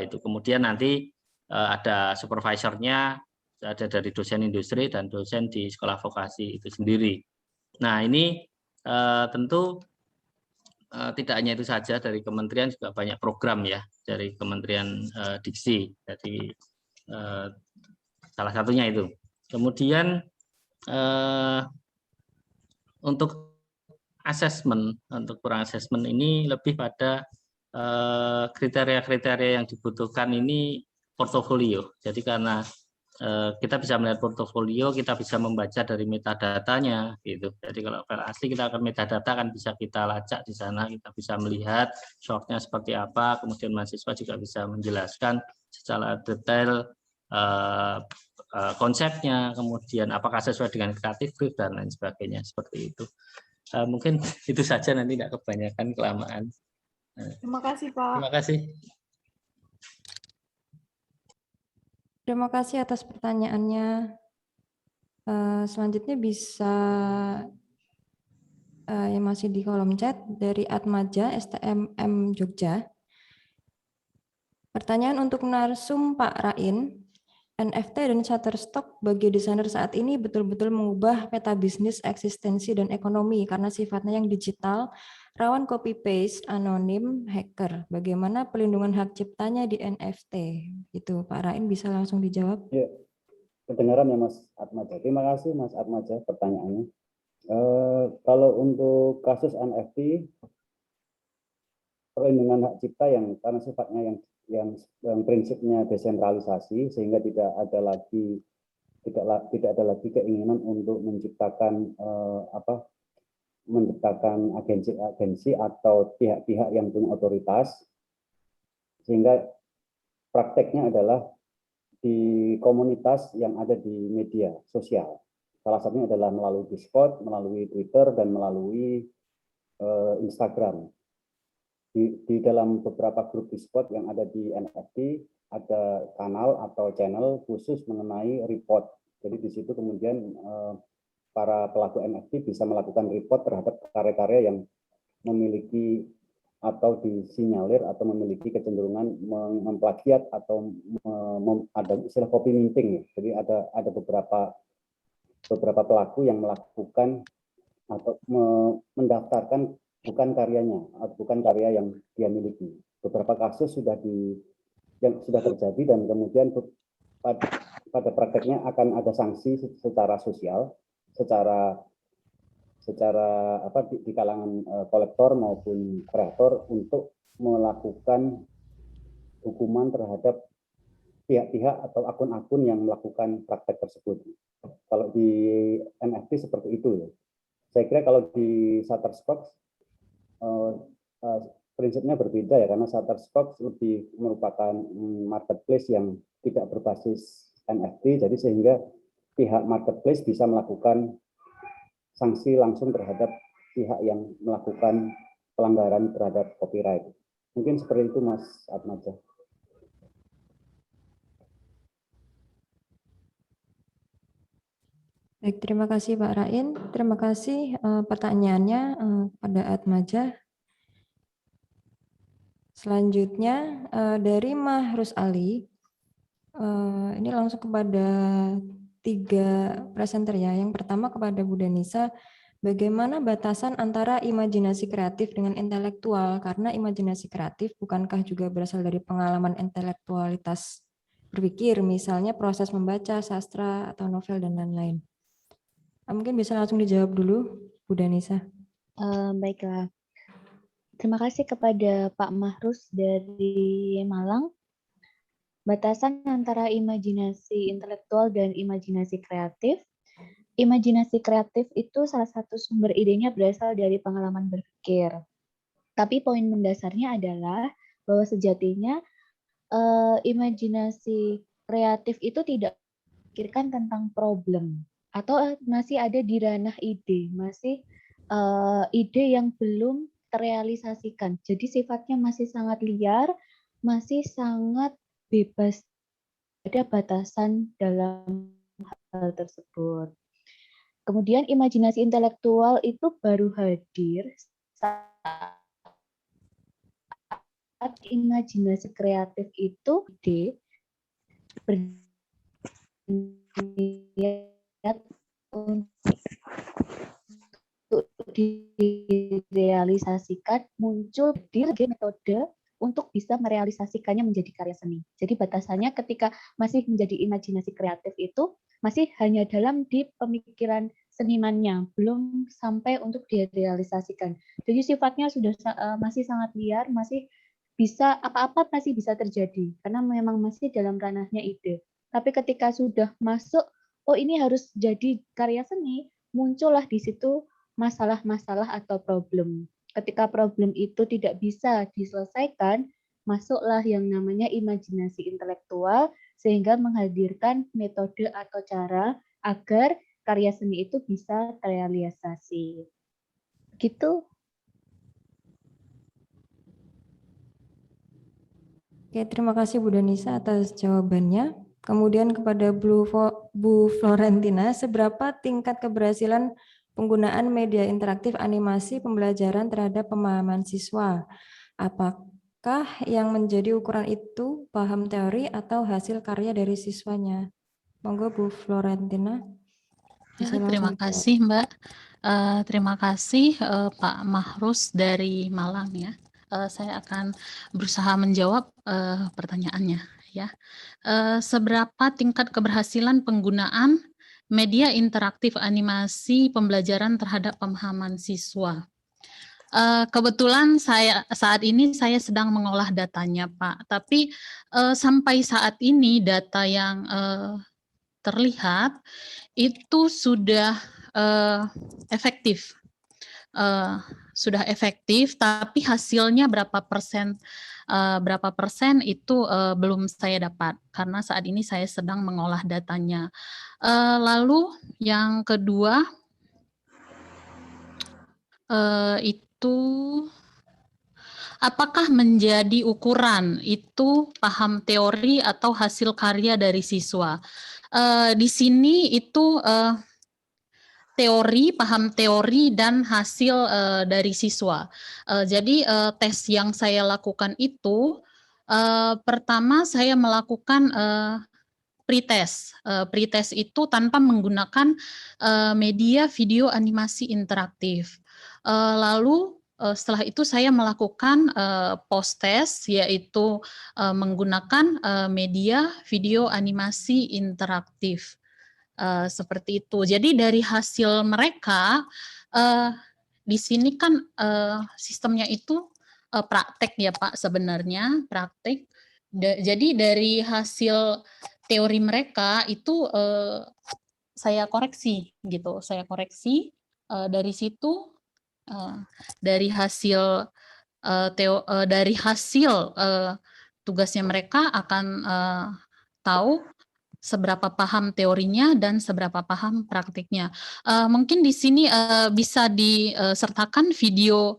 [SPEAKER 8] itu. Kemudian nanti ada supervisornya, ada dari dosen industri dan dosen di sekolah vokasi itu sendiri. Nah ini tentu tidak hanya itu saja, dari kementerian juga banyak program ya, dari Kementerian Diksi. Jadi salah satunya itu. Kemudian untuk asesmen, untuk kurang asesmen ini lebih pada kriteria-kriteria yang dibutuhkan ini portofolio. Jadi karena kita bisa melihat portofolio, kita bisa membaca dari metadatanya gitu. Jadi kalau file asli kita akan metadata kan bisa kita lacak di sana, kita bisa melihat shortnya seperti apa, kemudian mahasiswa juga bisa menjelaskan secara detail konsepnya, kemudian apakah sesuai dengan kreatif brief dan lain sebagainya seperti itu. Mungkin itu saja, nanti tidak kebanyakan kelamaan.
[SPEAKER 10] Terima kasih Pak.
[SPEAKER 8] Terima kasih.
[SPEAKER 4] Terima kasih atas pertanyaannya. Selanjutnya bisa yang masih di kolom chat dari Atmaja STMM Jogja. Pertanyaan untuk narsum Pak Rain. NFT dan Shutterstock bagi desainer saat ini betul-betul mengubah peta bisnis, eksistensi, dan ekonomi karena sifatnya yang digital, rawan copy-paste, anonim, hacker. Bagaimana pelindungan hak ciptanya di NFT? Itu Pak Rain bisa langsung dijawab.
[SPEAKER 9] Ya, kedengaran ya Mas Atmaja. Terima kasih Mas Atmaja pertanyaannya. Kalau untuk kasus NFT, perlindungan hak cipta yang karena sifatnya yang prinsipnya desentralisasi, sehingga tidak ada lagi keinginan untuk menciptakan menciptakan agensi atau pihak-pihak yang punya otoritas, sehingga prakteknya adalah di komunitas yang ada di media sosial. Salah satunya adalah melalui Discord, melalui Twitter, dan melalui Instagram. Di dalam beberapa grup Discord yang ada di NFT, ada kanal atau channel khusus mengenai report. Jadi di situ kemudian para pelaku NFT bisa melakukan report terhadap karya-karya yang memiliki atau disinyalir atau memiliki kecenderungan memplagiat atau ada istilah copy minting. Jadi ada beberapa pelaku yang melakukan atau mendaftarkan bukan karyanya, bukan karya yang dia miliki. Beberapa kasus sudah terjadi, dan kemudian pada prakteknya akan ada sanksi secara sosial, secara di kalangan kolektor maupun kreator untuk melakukan hukuman terhadap pihak-pihak atau akun-akun yang melakukan praktek tersebut. Kalau di NFT seperti itu ya. Saya kira kalau di Shutterstock prinsipnya berbeda ya, karena Shutterstock lebih merupakan marketplace yang tidak berbasis NFT, jadi sehingga pihak marketplace bisa melakukan sanksi langsung terhadap pihak yang melakukan pelanggaran terhadap copyright. Mungkin seperti itu Mas Atmaja.
[SPEAKER 4] Baik, terima kasih Pak Rain. Terima kasih pertanyaannya pada Atmaja. Selanjutnya dari Mahrus Ali. Ini langsung kepada 3 presenter ya. Yang pertama kepada Bu Danisa, bagaimana batasan antara imajinasi kreatif dengan intelektual? Karena imajinasi kreatif bukankah juga berasal dari pengalaman intelektualitas berpikir, misalnya proses membaca, sastra, atau novel, dan lain-lain. Mungkin bisa langsung dijawab dulu, Bu Danisa.
[SPEAKER 6] Baiklah. Terima kasih kepada Pak Mahrus dari Malang. Batasan antara imajinasi intelektual dan imajinasi kreatif. Imajinasi kreatif itu salah satu sumber idenya berasal dari pengalaman berpikir. Tapi poin mendasarnya adalah bahwa sejatinya imajinasi kreatif itu tidak memikirkan tentang problem, atau masih ada di ranah ide, masih ide yang belum terrealisasikan. Jadi sifatnya masih sangat liar, masih sangat bebas, ada batasan dalam hal tersebut. Kemudian imajinasi intelektual itu baru hadir saat imajinasi kreatif itu berniat untuk direalisasikan, muncul di metode untuk bisa merealisasikannya menjadi karya seni. Jadi batasannya ketika masih menjadi imajinasi kreatif itu masih hanya dalam di pemikiran senimannya, belum sampai untuk direalisasikan. Jadi sifatnya sudah masih sangat liar, masih bisa apa-apa masih bisa terjadi karena memang masih dalam ranahnya ide. Tapi ketika sudah masuk, oh ini harus jadi karya seni, muncullah di situ masalah-masalah atau problem. Ketika problem itu tidak bisa diselesaikan, masuklah yang namanya imajinasi intelektual, sehingga menghadirkan metode atau cara agar karya seni itu bisa terrealisasi. Gitu.
[SPEAKER 4] Oke, terima kasih Bu Danisa atas jawabannya. Kemudian kepada Bu Florentina, seberapa tingkat keberhasilan penggunaan media interaktif animasi pembelajaran terhadap pemahaman siswa? Apakah yang menjadi ukuran itu paham teori atau hasil karya dari siswanya? Monggo Bu Florentina.
[SPEAKER 7] Ya, terima kasih Mbak. Terima kasih Pak Mahrus dari Malang ya. Saya akan berusaha menjawab pertanyaannya ya. Seberapa tingkat keberhasilan penggunaan media interaktif animasi pembelajaran terhadap pemahaman siswa? Kebetulan saat ini saya sedang mengolah datanya Pak, tapi sampai saat ini data yang terlihat itu sudah efektif. Sudah efektif, tapi hasilnya berapa persen itu belum saya dapat karena saat ini saya sedang mengolah datanya. Lalu yang kedua itu apakah menjadi ukuran itu paham teori atau hasil karya dari siswa? Di sini itu teori, paham teori, dan hasil dari siswa. Jadi tes yang saya lakukan itu, pertama saya melakukan pretest. Pretest itu tanpa menggunakan media video animasi interaktif. Lalu setelah itu saya melakukan post-test, yaitu menggunakan media video animasi interaktif. Seperti itu. Jadi dari hasil mereka di sini kan sistemnya itu praktek ya Pak, sebenarnya praktek. Jadi dari hasil teori mereka itu saya koreksi gitu. Saya koreksi dari situ dari hasil dari hasil tugasnya mereka akan tahu seberapa paham teorinya dan seberapa paham praktiknya. Mungkin di sini bisa disertakan video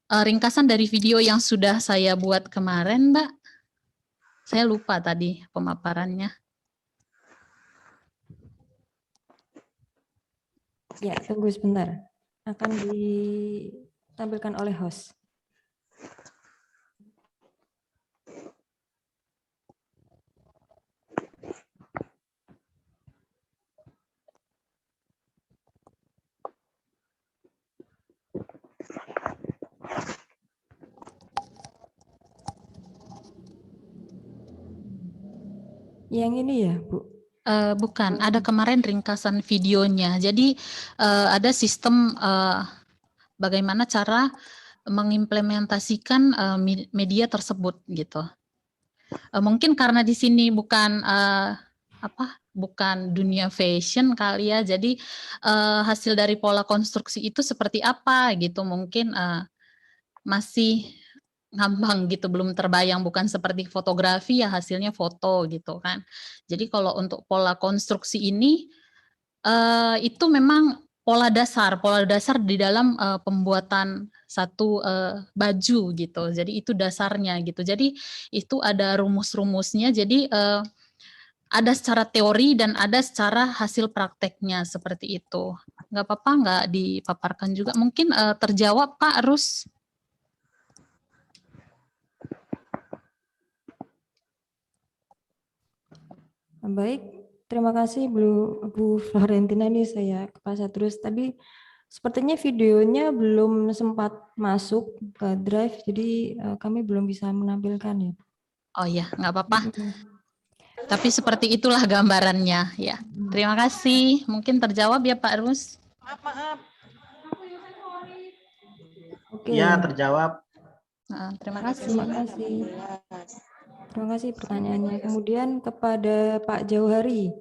[SPEAKER 7] ringkasan dari video yang sudah saya buat kemarin, Mbak. Saya lupa tadi pemaparannya.
[SPEAKER 4] Ya, tunggu sebentar. Akan ditampilkan oleh host. Yang ini ya, Bu?
[SPEAKER 7] Bukan, ada kemarin ringkasan videonya. Jadi ada sistem bagaimana cara mengimplementasikan media tersebut gitu. Mungkin karena di sini bukan bukan dunia fashion kali ya. Jadi hasil dari pola konstruksi itu seperti apa gitu. Mungkin masih ngambang gitu, belum terbayang, bukan seperti fotografi ya hasilnya foto gitu kan. Jadi kalau untuk pola konstruksi ini itu memang pola dasar di dalam pembuatan satu baju gitu. Jadi itu dasarnya gitu. Jadi itu ada rumus-rumusnya. Jadi ada secara teori dan ada secara hasil prakteknya seperti itu. Nggak apa-apa, nggak dipaparkan juga. Mungkin terjawab Pak Rus.
[SPEAKER 4] Baik, terima kasih Bu Florentina. Ini saya kepasak terus. Tadi sepertinya videonya belum sempat masuk ke Drive, jadi kami belum bisa menampilkan ya.
[SPEAKER 7] Oh ya, nggak apa-apa. Tapi seperti itulah gambarannya ya. Terima kasih. Mungkin terjawab ya Pak Rus.
[SPEAKER 10] Maaf.
[SPEAKER 4] Oke.
[SPEAKER 11] Ya, terjawab.
[SPEAKER 7] Terima kasih.
[SPEAKER 4] Terima kasih. Terima kasih pertanyaannya. Kemudian kepada Pak Jauhari,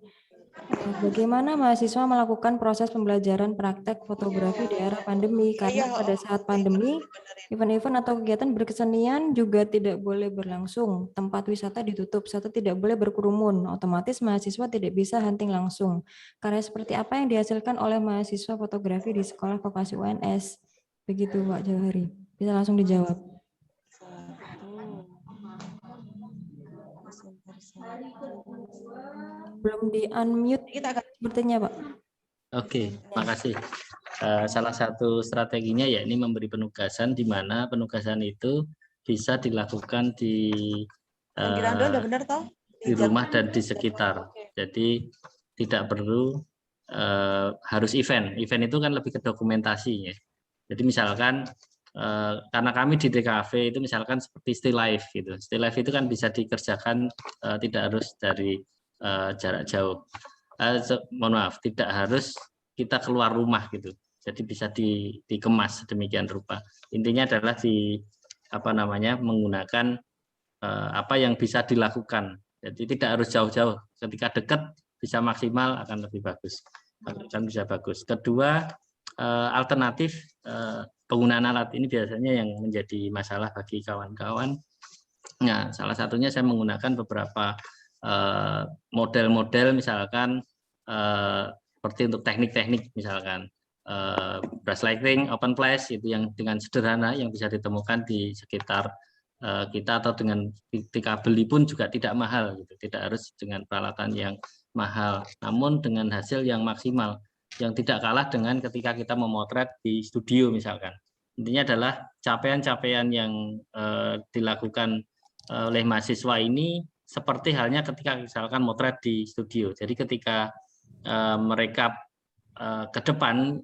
[SPEAKER 4] bagaimana mahasiswa melakukan proses pembelajaran praktek fotografi di era pandemi? Karena pada saat pandemi, event-event atau kegiatan berkesenian juga tidak boleh berlangsung. Tempat wisata ditutup, serta tidak boleh berkerumun. Otomatis mahasiswa tidak bisa hunting langsung. Karya seperti apa yang dihasilkan oleh mahasiswa fotografi di sekolah vokasi UNS? Begitu Pak Jauhari. Bisa langsung dijawab. Belum di-unmute sepertinya, Pak.
[SPEAKER 8] Oke, makasih. Salah satu strateginya ya ini memberi penugasan di mana penugasan itu bisa dilakukan di rumah dan di sekitar. Jadi tidak perlu harus event. Event itu kan lebih ke dokumentasi ya. Jadi misalkan karena kami di DKV itu misalkan seperti still life gitu. Still life itu kan bisa dikerjakan tidak harus dari jarak jauh. Mohon maaf, tidak harus kita keluar rumah gitu. Jadi bisa dikemas sedemikian rupa. Intinya adalah menggunakan apa yang bisa dilakukan. Jadi tidak harus jauh-jauh. Ketika dekat bisa maksimal akan lebih bagus. Akan bisa bagus. Kedua, alternatif penggunaan alat ini biasanya yang menjadi masalah bagi kawan-kawan. Nah, salah satunya saya menggunakan beberapa model-model misalkan seperti untuk teknik-teknik misalkan brush lighting, open flash itu yang dengan sederhana yang bisa ditemukan di sekitar kita atau dengan ketika beli pun juga tidak mahal gitu, tidak harus dengan peralatan yang mahal, namun dengan hasil yang maksimal yang tidak kalah dengan ketika kita memotret di studio misalkan. Intinya adalah capaian-capaian yang dilakukan oleh mahasiswa ini seperti halnya ketika misalkan motret di studio. Jadi ketika mereka ke depan,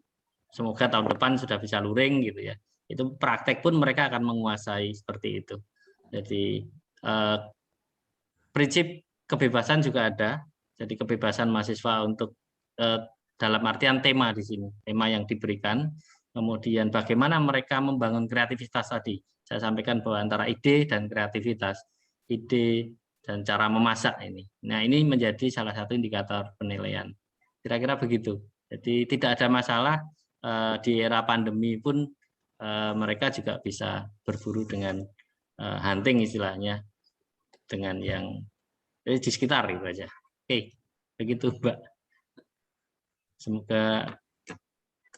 [SPEAKER 8] semoga tahun depan sudah bisa luring gitu ya. Itu praktek pun mereka akan menguasai seperti itu. Jadi prinsip kebebasan juga ada. Jadi kebebasan mahasiswa untuk dalam artian tema di sini, tema yang diberikan. Kemudian bagaimana mereka membangun kreativitas tadi. Saya sampaikan bahwa antara ide dan kreativitas, ide dan cara memasak ini. Nah, ini menjadi salah satu indikator penilaian. Kira-kira begitu. Jadi tidak ada masalah di era pandemi pun mereka juga bisa berburu dengan hunting istilahnya dengan yang di sekitar gitu aja. Oke, begitu Mbak. Semoga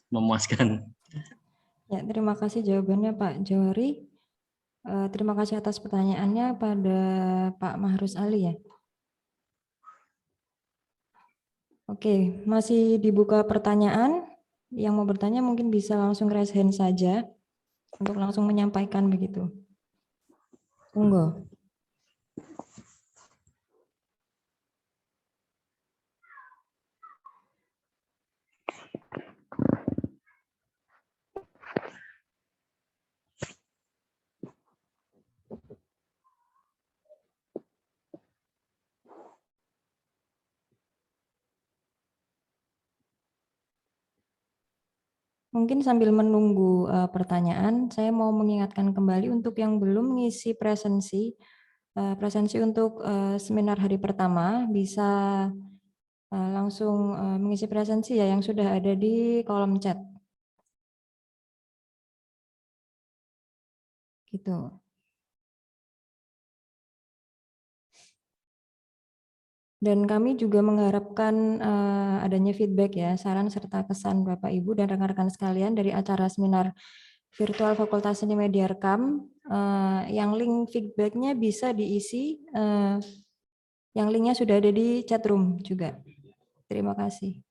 [SPEAKER 8] memuaskan.
[SPEAKER 4] Ya, terima kasih jawabannya Pak Johari. Terima kasih atas pertanyaannya pada Pak Mahrus Ali ya. Oke, masih dibuka pertanyaan. Yang mau bertanya mungkin bisa langsung raise hand saja untuk langsung menyampaikan begitu. Monggo. Mungkin sambil menunggu pertanyaan, saya mau mengingatkan kembali untuk yang belum mengisi presensi untuk seminar hari pertama bisa langsung mengisi presensi ya yang sudah ada di kolom chat. Gitu. Dan kami juga mengharapkan adanya feedback ya, saran serta kesan Bapak Ibu dan rekan-rekan sekalian dari acara seminar virtual Fakultas Seni Media Rekam. Yang link feedbacknya bisa diisi, yang linknya sudah ada di chat room juga. Terima kasih.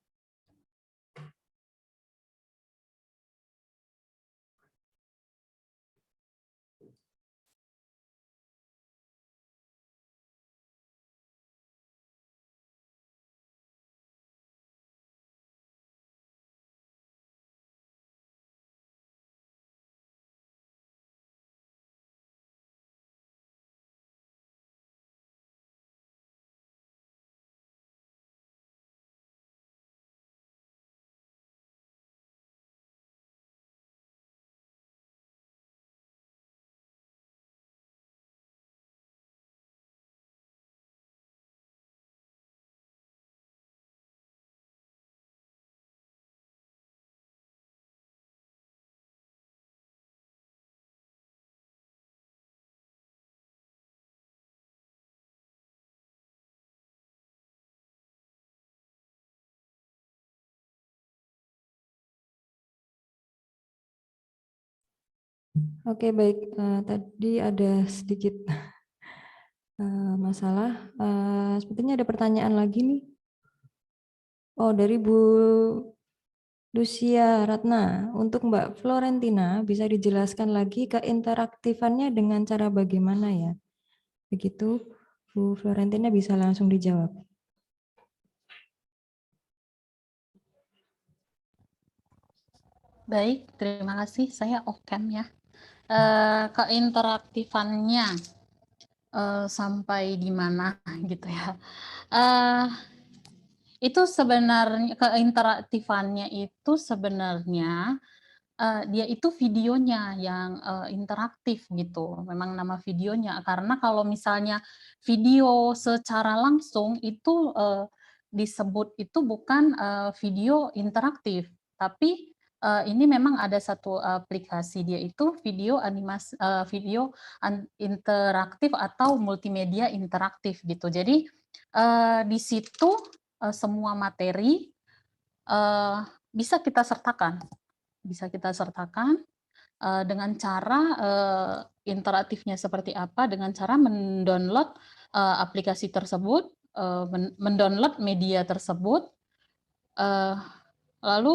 [SPEAKER 4] Oke, baik. Tadi ada sedikit masalah. Sepertinya ada pertanyaan lagi nih. Oh, dari Bu Lucia Ratna. Untuk Mbak Florentina, bisa dijelaskan lagi keinteraktifannya dengan cara bagaimana ya? Begitu, Bu Florentina bisa langsung dijawab.
[SPEAKER 7] Baik, terima kasih. Saya Okem ya. Keinteraktifannya sampai di mana gitu ya. Itu sebenarnya keinteraktifannya itu sebenarnya dia itu videonya yang interaktif gitu. Memang nama videonya karena kalau misalnya video secara langsung itu disebut itu bukan video interaktif, tapi ini memang ada satu aplikasi dia itu video animasi video interaktif atau multimedia interaktif gitu. Jadi di situ semua materi bisa kita sertakan dengan cara interaktifnya seperti apa, dengan cara mendownload aplikasi tersebut, mendownload media tersebut, lalu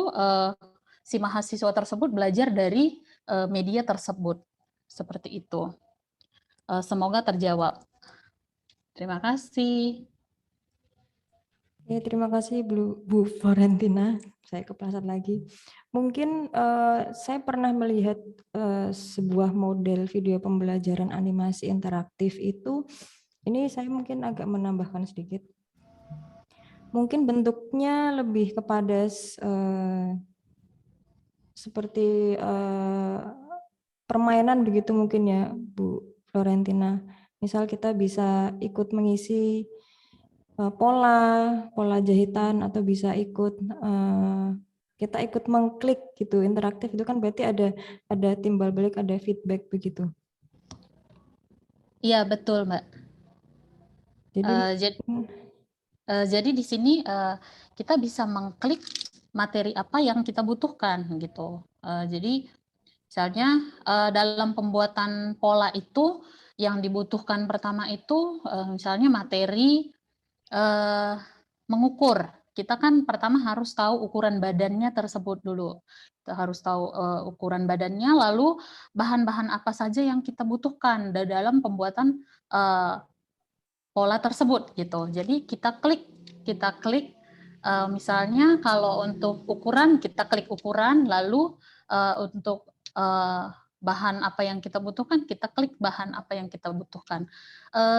[SPEAKER 7] si mahasiswa tersebut belajar dari media tersebut. Seperti itu. Semoga terjawab. Terima kasih.
[SPEAKER 4] Ya, terima kasih Bu Florentina. Saya kepleset lagi. Mungkin saya pernah melihat sebuah model video pembelajaran animasi interaktif itu. Ini saya mungkin agak menambahkan sedikit. Mungkin bentuknya lebih kepada seperti permainan begitu mungkin ya, Bu Florentina. Misal kita bisa ikut mengisi pola jahitan atau bisa kita ikut mengklik gitu. Interaktif itu kan berarti ada timbal balik, ada feedback begitu.
[SPEAKER 7] Iya, betul, Mbak. Jadi di sini kita bisa mengklik materi apa yang kita butuhkan gitu. Jadi misalnya dalam pembuatan pola itu yang dibutuhkan pertama itu misalnya materi mengukur. Kita kan pertama harus tahu ukuran badannya tersebut dulu. Kita harus tahu ukuran badannya, lalu bahan-bahan apa saja yang kita butuhkan dalam pembuatan pola tersebut gitu. Jadi kita klik misalnya kalau untuk ukuran kita klik ukuran, lalu untuk bahan apa yang kita butuhkan kita klik bahan apa yang kita butuhkan.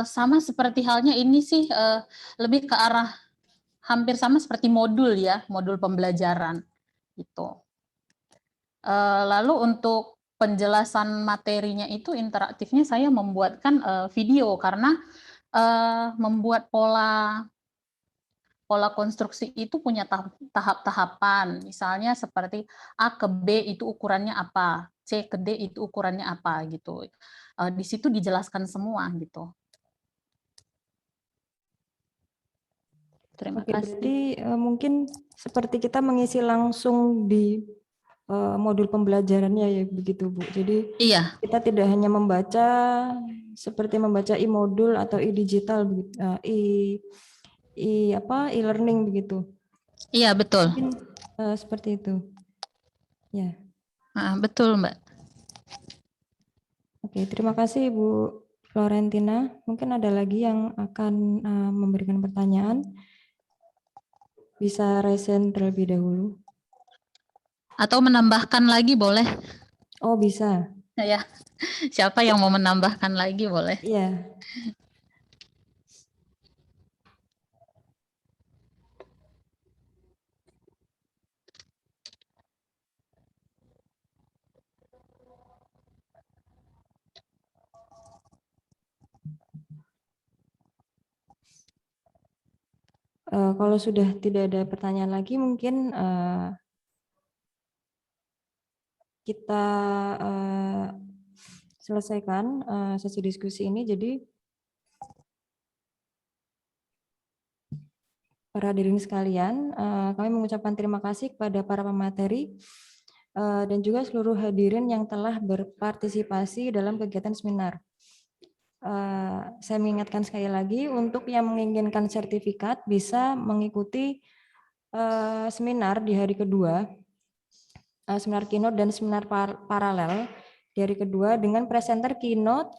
[SPEAKER 7] Sama seperti halnya ini sih lebih ke arah hampir sama seperti modul ya, modul pembelajaran gitu. Lalu untuk penjelasan materinya itu interaktifnya saya membuatkan video karena membuat pola konstruksi itu punya tahap-tahapan. Misalnya seperti A ke B itu ukurannya apa, C ke D itu ukurannya apa gitu. Di situ dijelaskan semua gitu. Terima kasih.
[SPEAKER 4] Berarti mungkin seperti kita mengisi langsung di modul pembelajarannya ya begitu Bu. Jadi
[SPEAKER 7] iya,
[SPEAKER 4] kita tidak hanya membaca seperti membaca e-modul atau e-digital e-learning begitu.
[SPEAKER 7] Iya, betul.
[SPEAKER 4] Mungkin seperti itu. Ya.
[SPEAKER 7] Betul, Mbak.
[SPEAKER 4] Oke, terima kasih Bu Florentina. Mungkin ada lagi yang akan memberikan pertanyaan. Bisa resen terlebih dahulu.
[SPEAKER 7] Atau menambahkan lagi boleh?
[SPEAKER 4] Oh, bisa.
[SPEAKER 7] Ya, siapa yang mau menambahkan lagi boleh?
[SPEAKER 4] Iya. Kalau sudah tidak ada pertanyaan lagi, mungkin kita selesaikan sesi diskusi ini. Jadi para hadirin sekalian, kami mengucapkan terima kasih kepada para pemateri dan juga seluruh hadirin yang telah berpartisipasi dalam kegiatan seminar. Saya mengingatkan sekali lagi, untuk yang menginginkan sertifikat bisa mengikuti seminar di hari kedua, seminar keynote dan seminar paralel di hari kedua dengan presenter keynote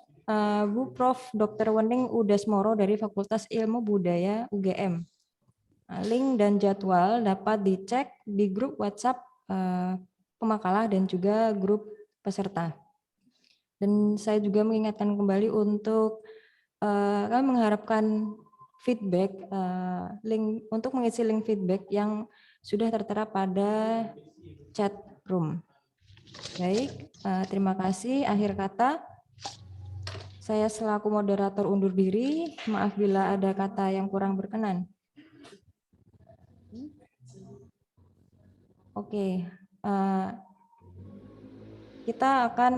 [SPEAKER 4] Bu Prof. Dr. Wening Udasmoro dari Fakultas Ilmu Budaya UGM. Link dan jadwal dapat dicek di grup WhatsApp pemakalah dan juga grup peserta. Dan saya juga mengingatkan kembali untuk kami mengharapkan feedback, link untuk mengisi link feedback yang sudah tertera pada chat room. Baik, terima kasih. Akhir kata, saya selaku moderator undur diri. Maaf bila ada kata yang kurang berkenan. Oke, kita akan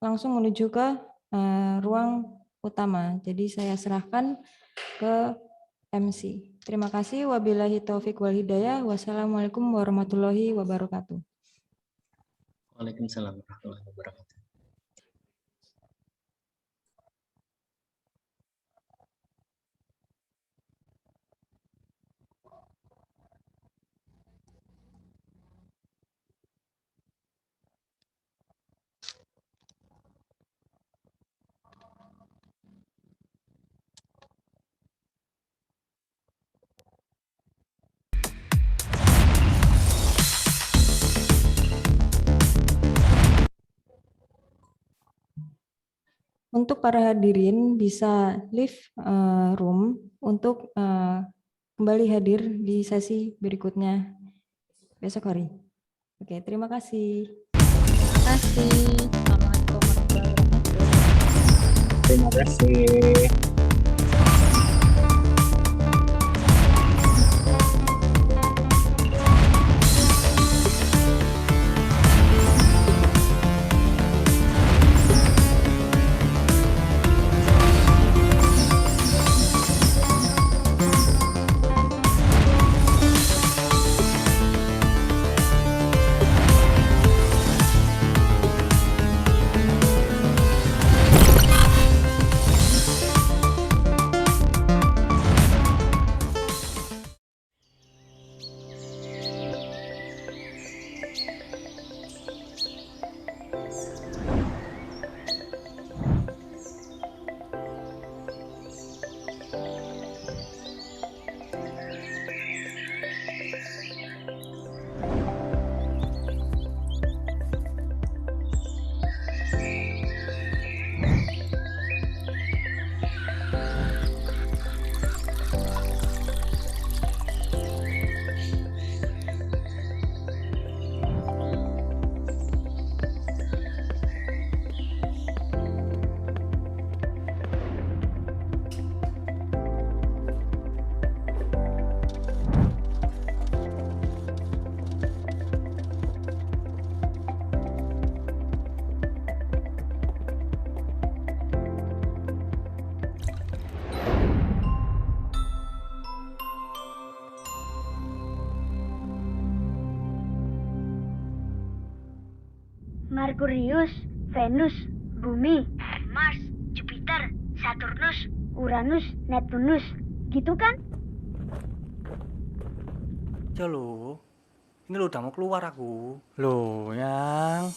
[SPEAKER 4] langsung menuju ke ruang utama. Jadi saya serahkan ke MC. Terima kasih. Wabillahi taufik wal hidayah. Wassalamualaikum warahmatullahi wabarakatuh.
[SPEAKER 8] Waalaikumsalam warahmatullahi wabarakatuh.
[SPEAKER 4] Untuk para hadirin bisa leave room untuk kembali hadir di sesi berikutnya besok hari. Oke, terima kasih.
[SPEAKER 7] Terima kasih. Assalamualaikum warahmatullahi wabarakatuh.
[SPEAKER 8] Terima kasih.
[SPEAKER 1] Merkurius, Venus, Bumi, Mars, Jupiter, Saturnus, Uranus, Neptunus. Gitu kan?
[SPEAKER 2] Ya lo, ini lo udah mau keluar aku. Loh, yang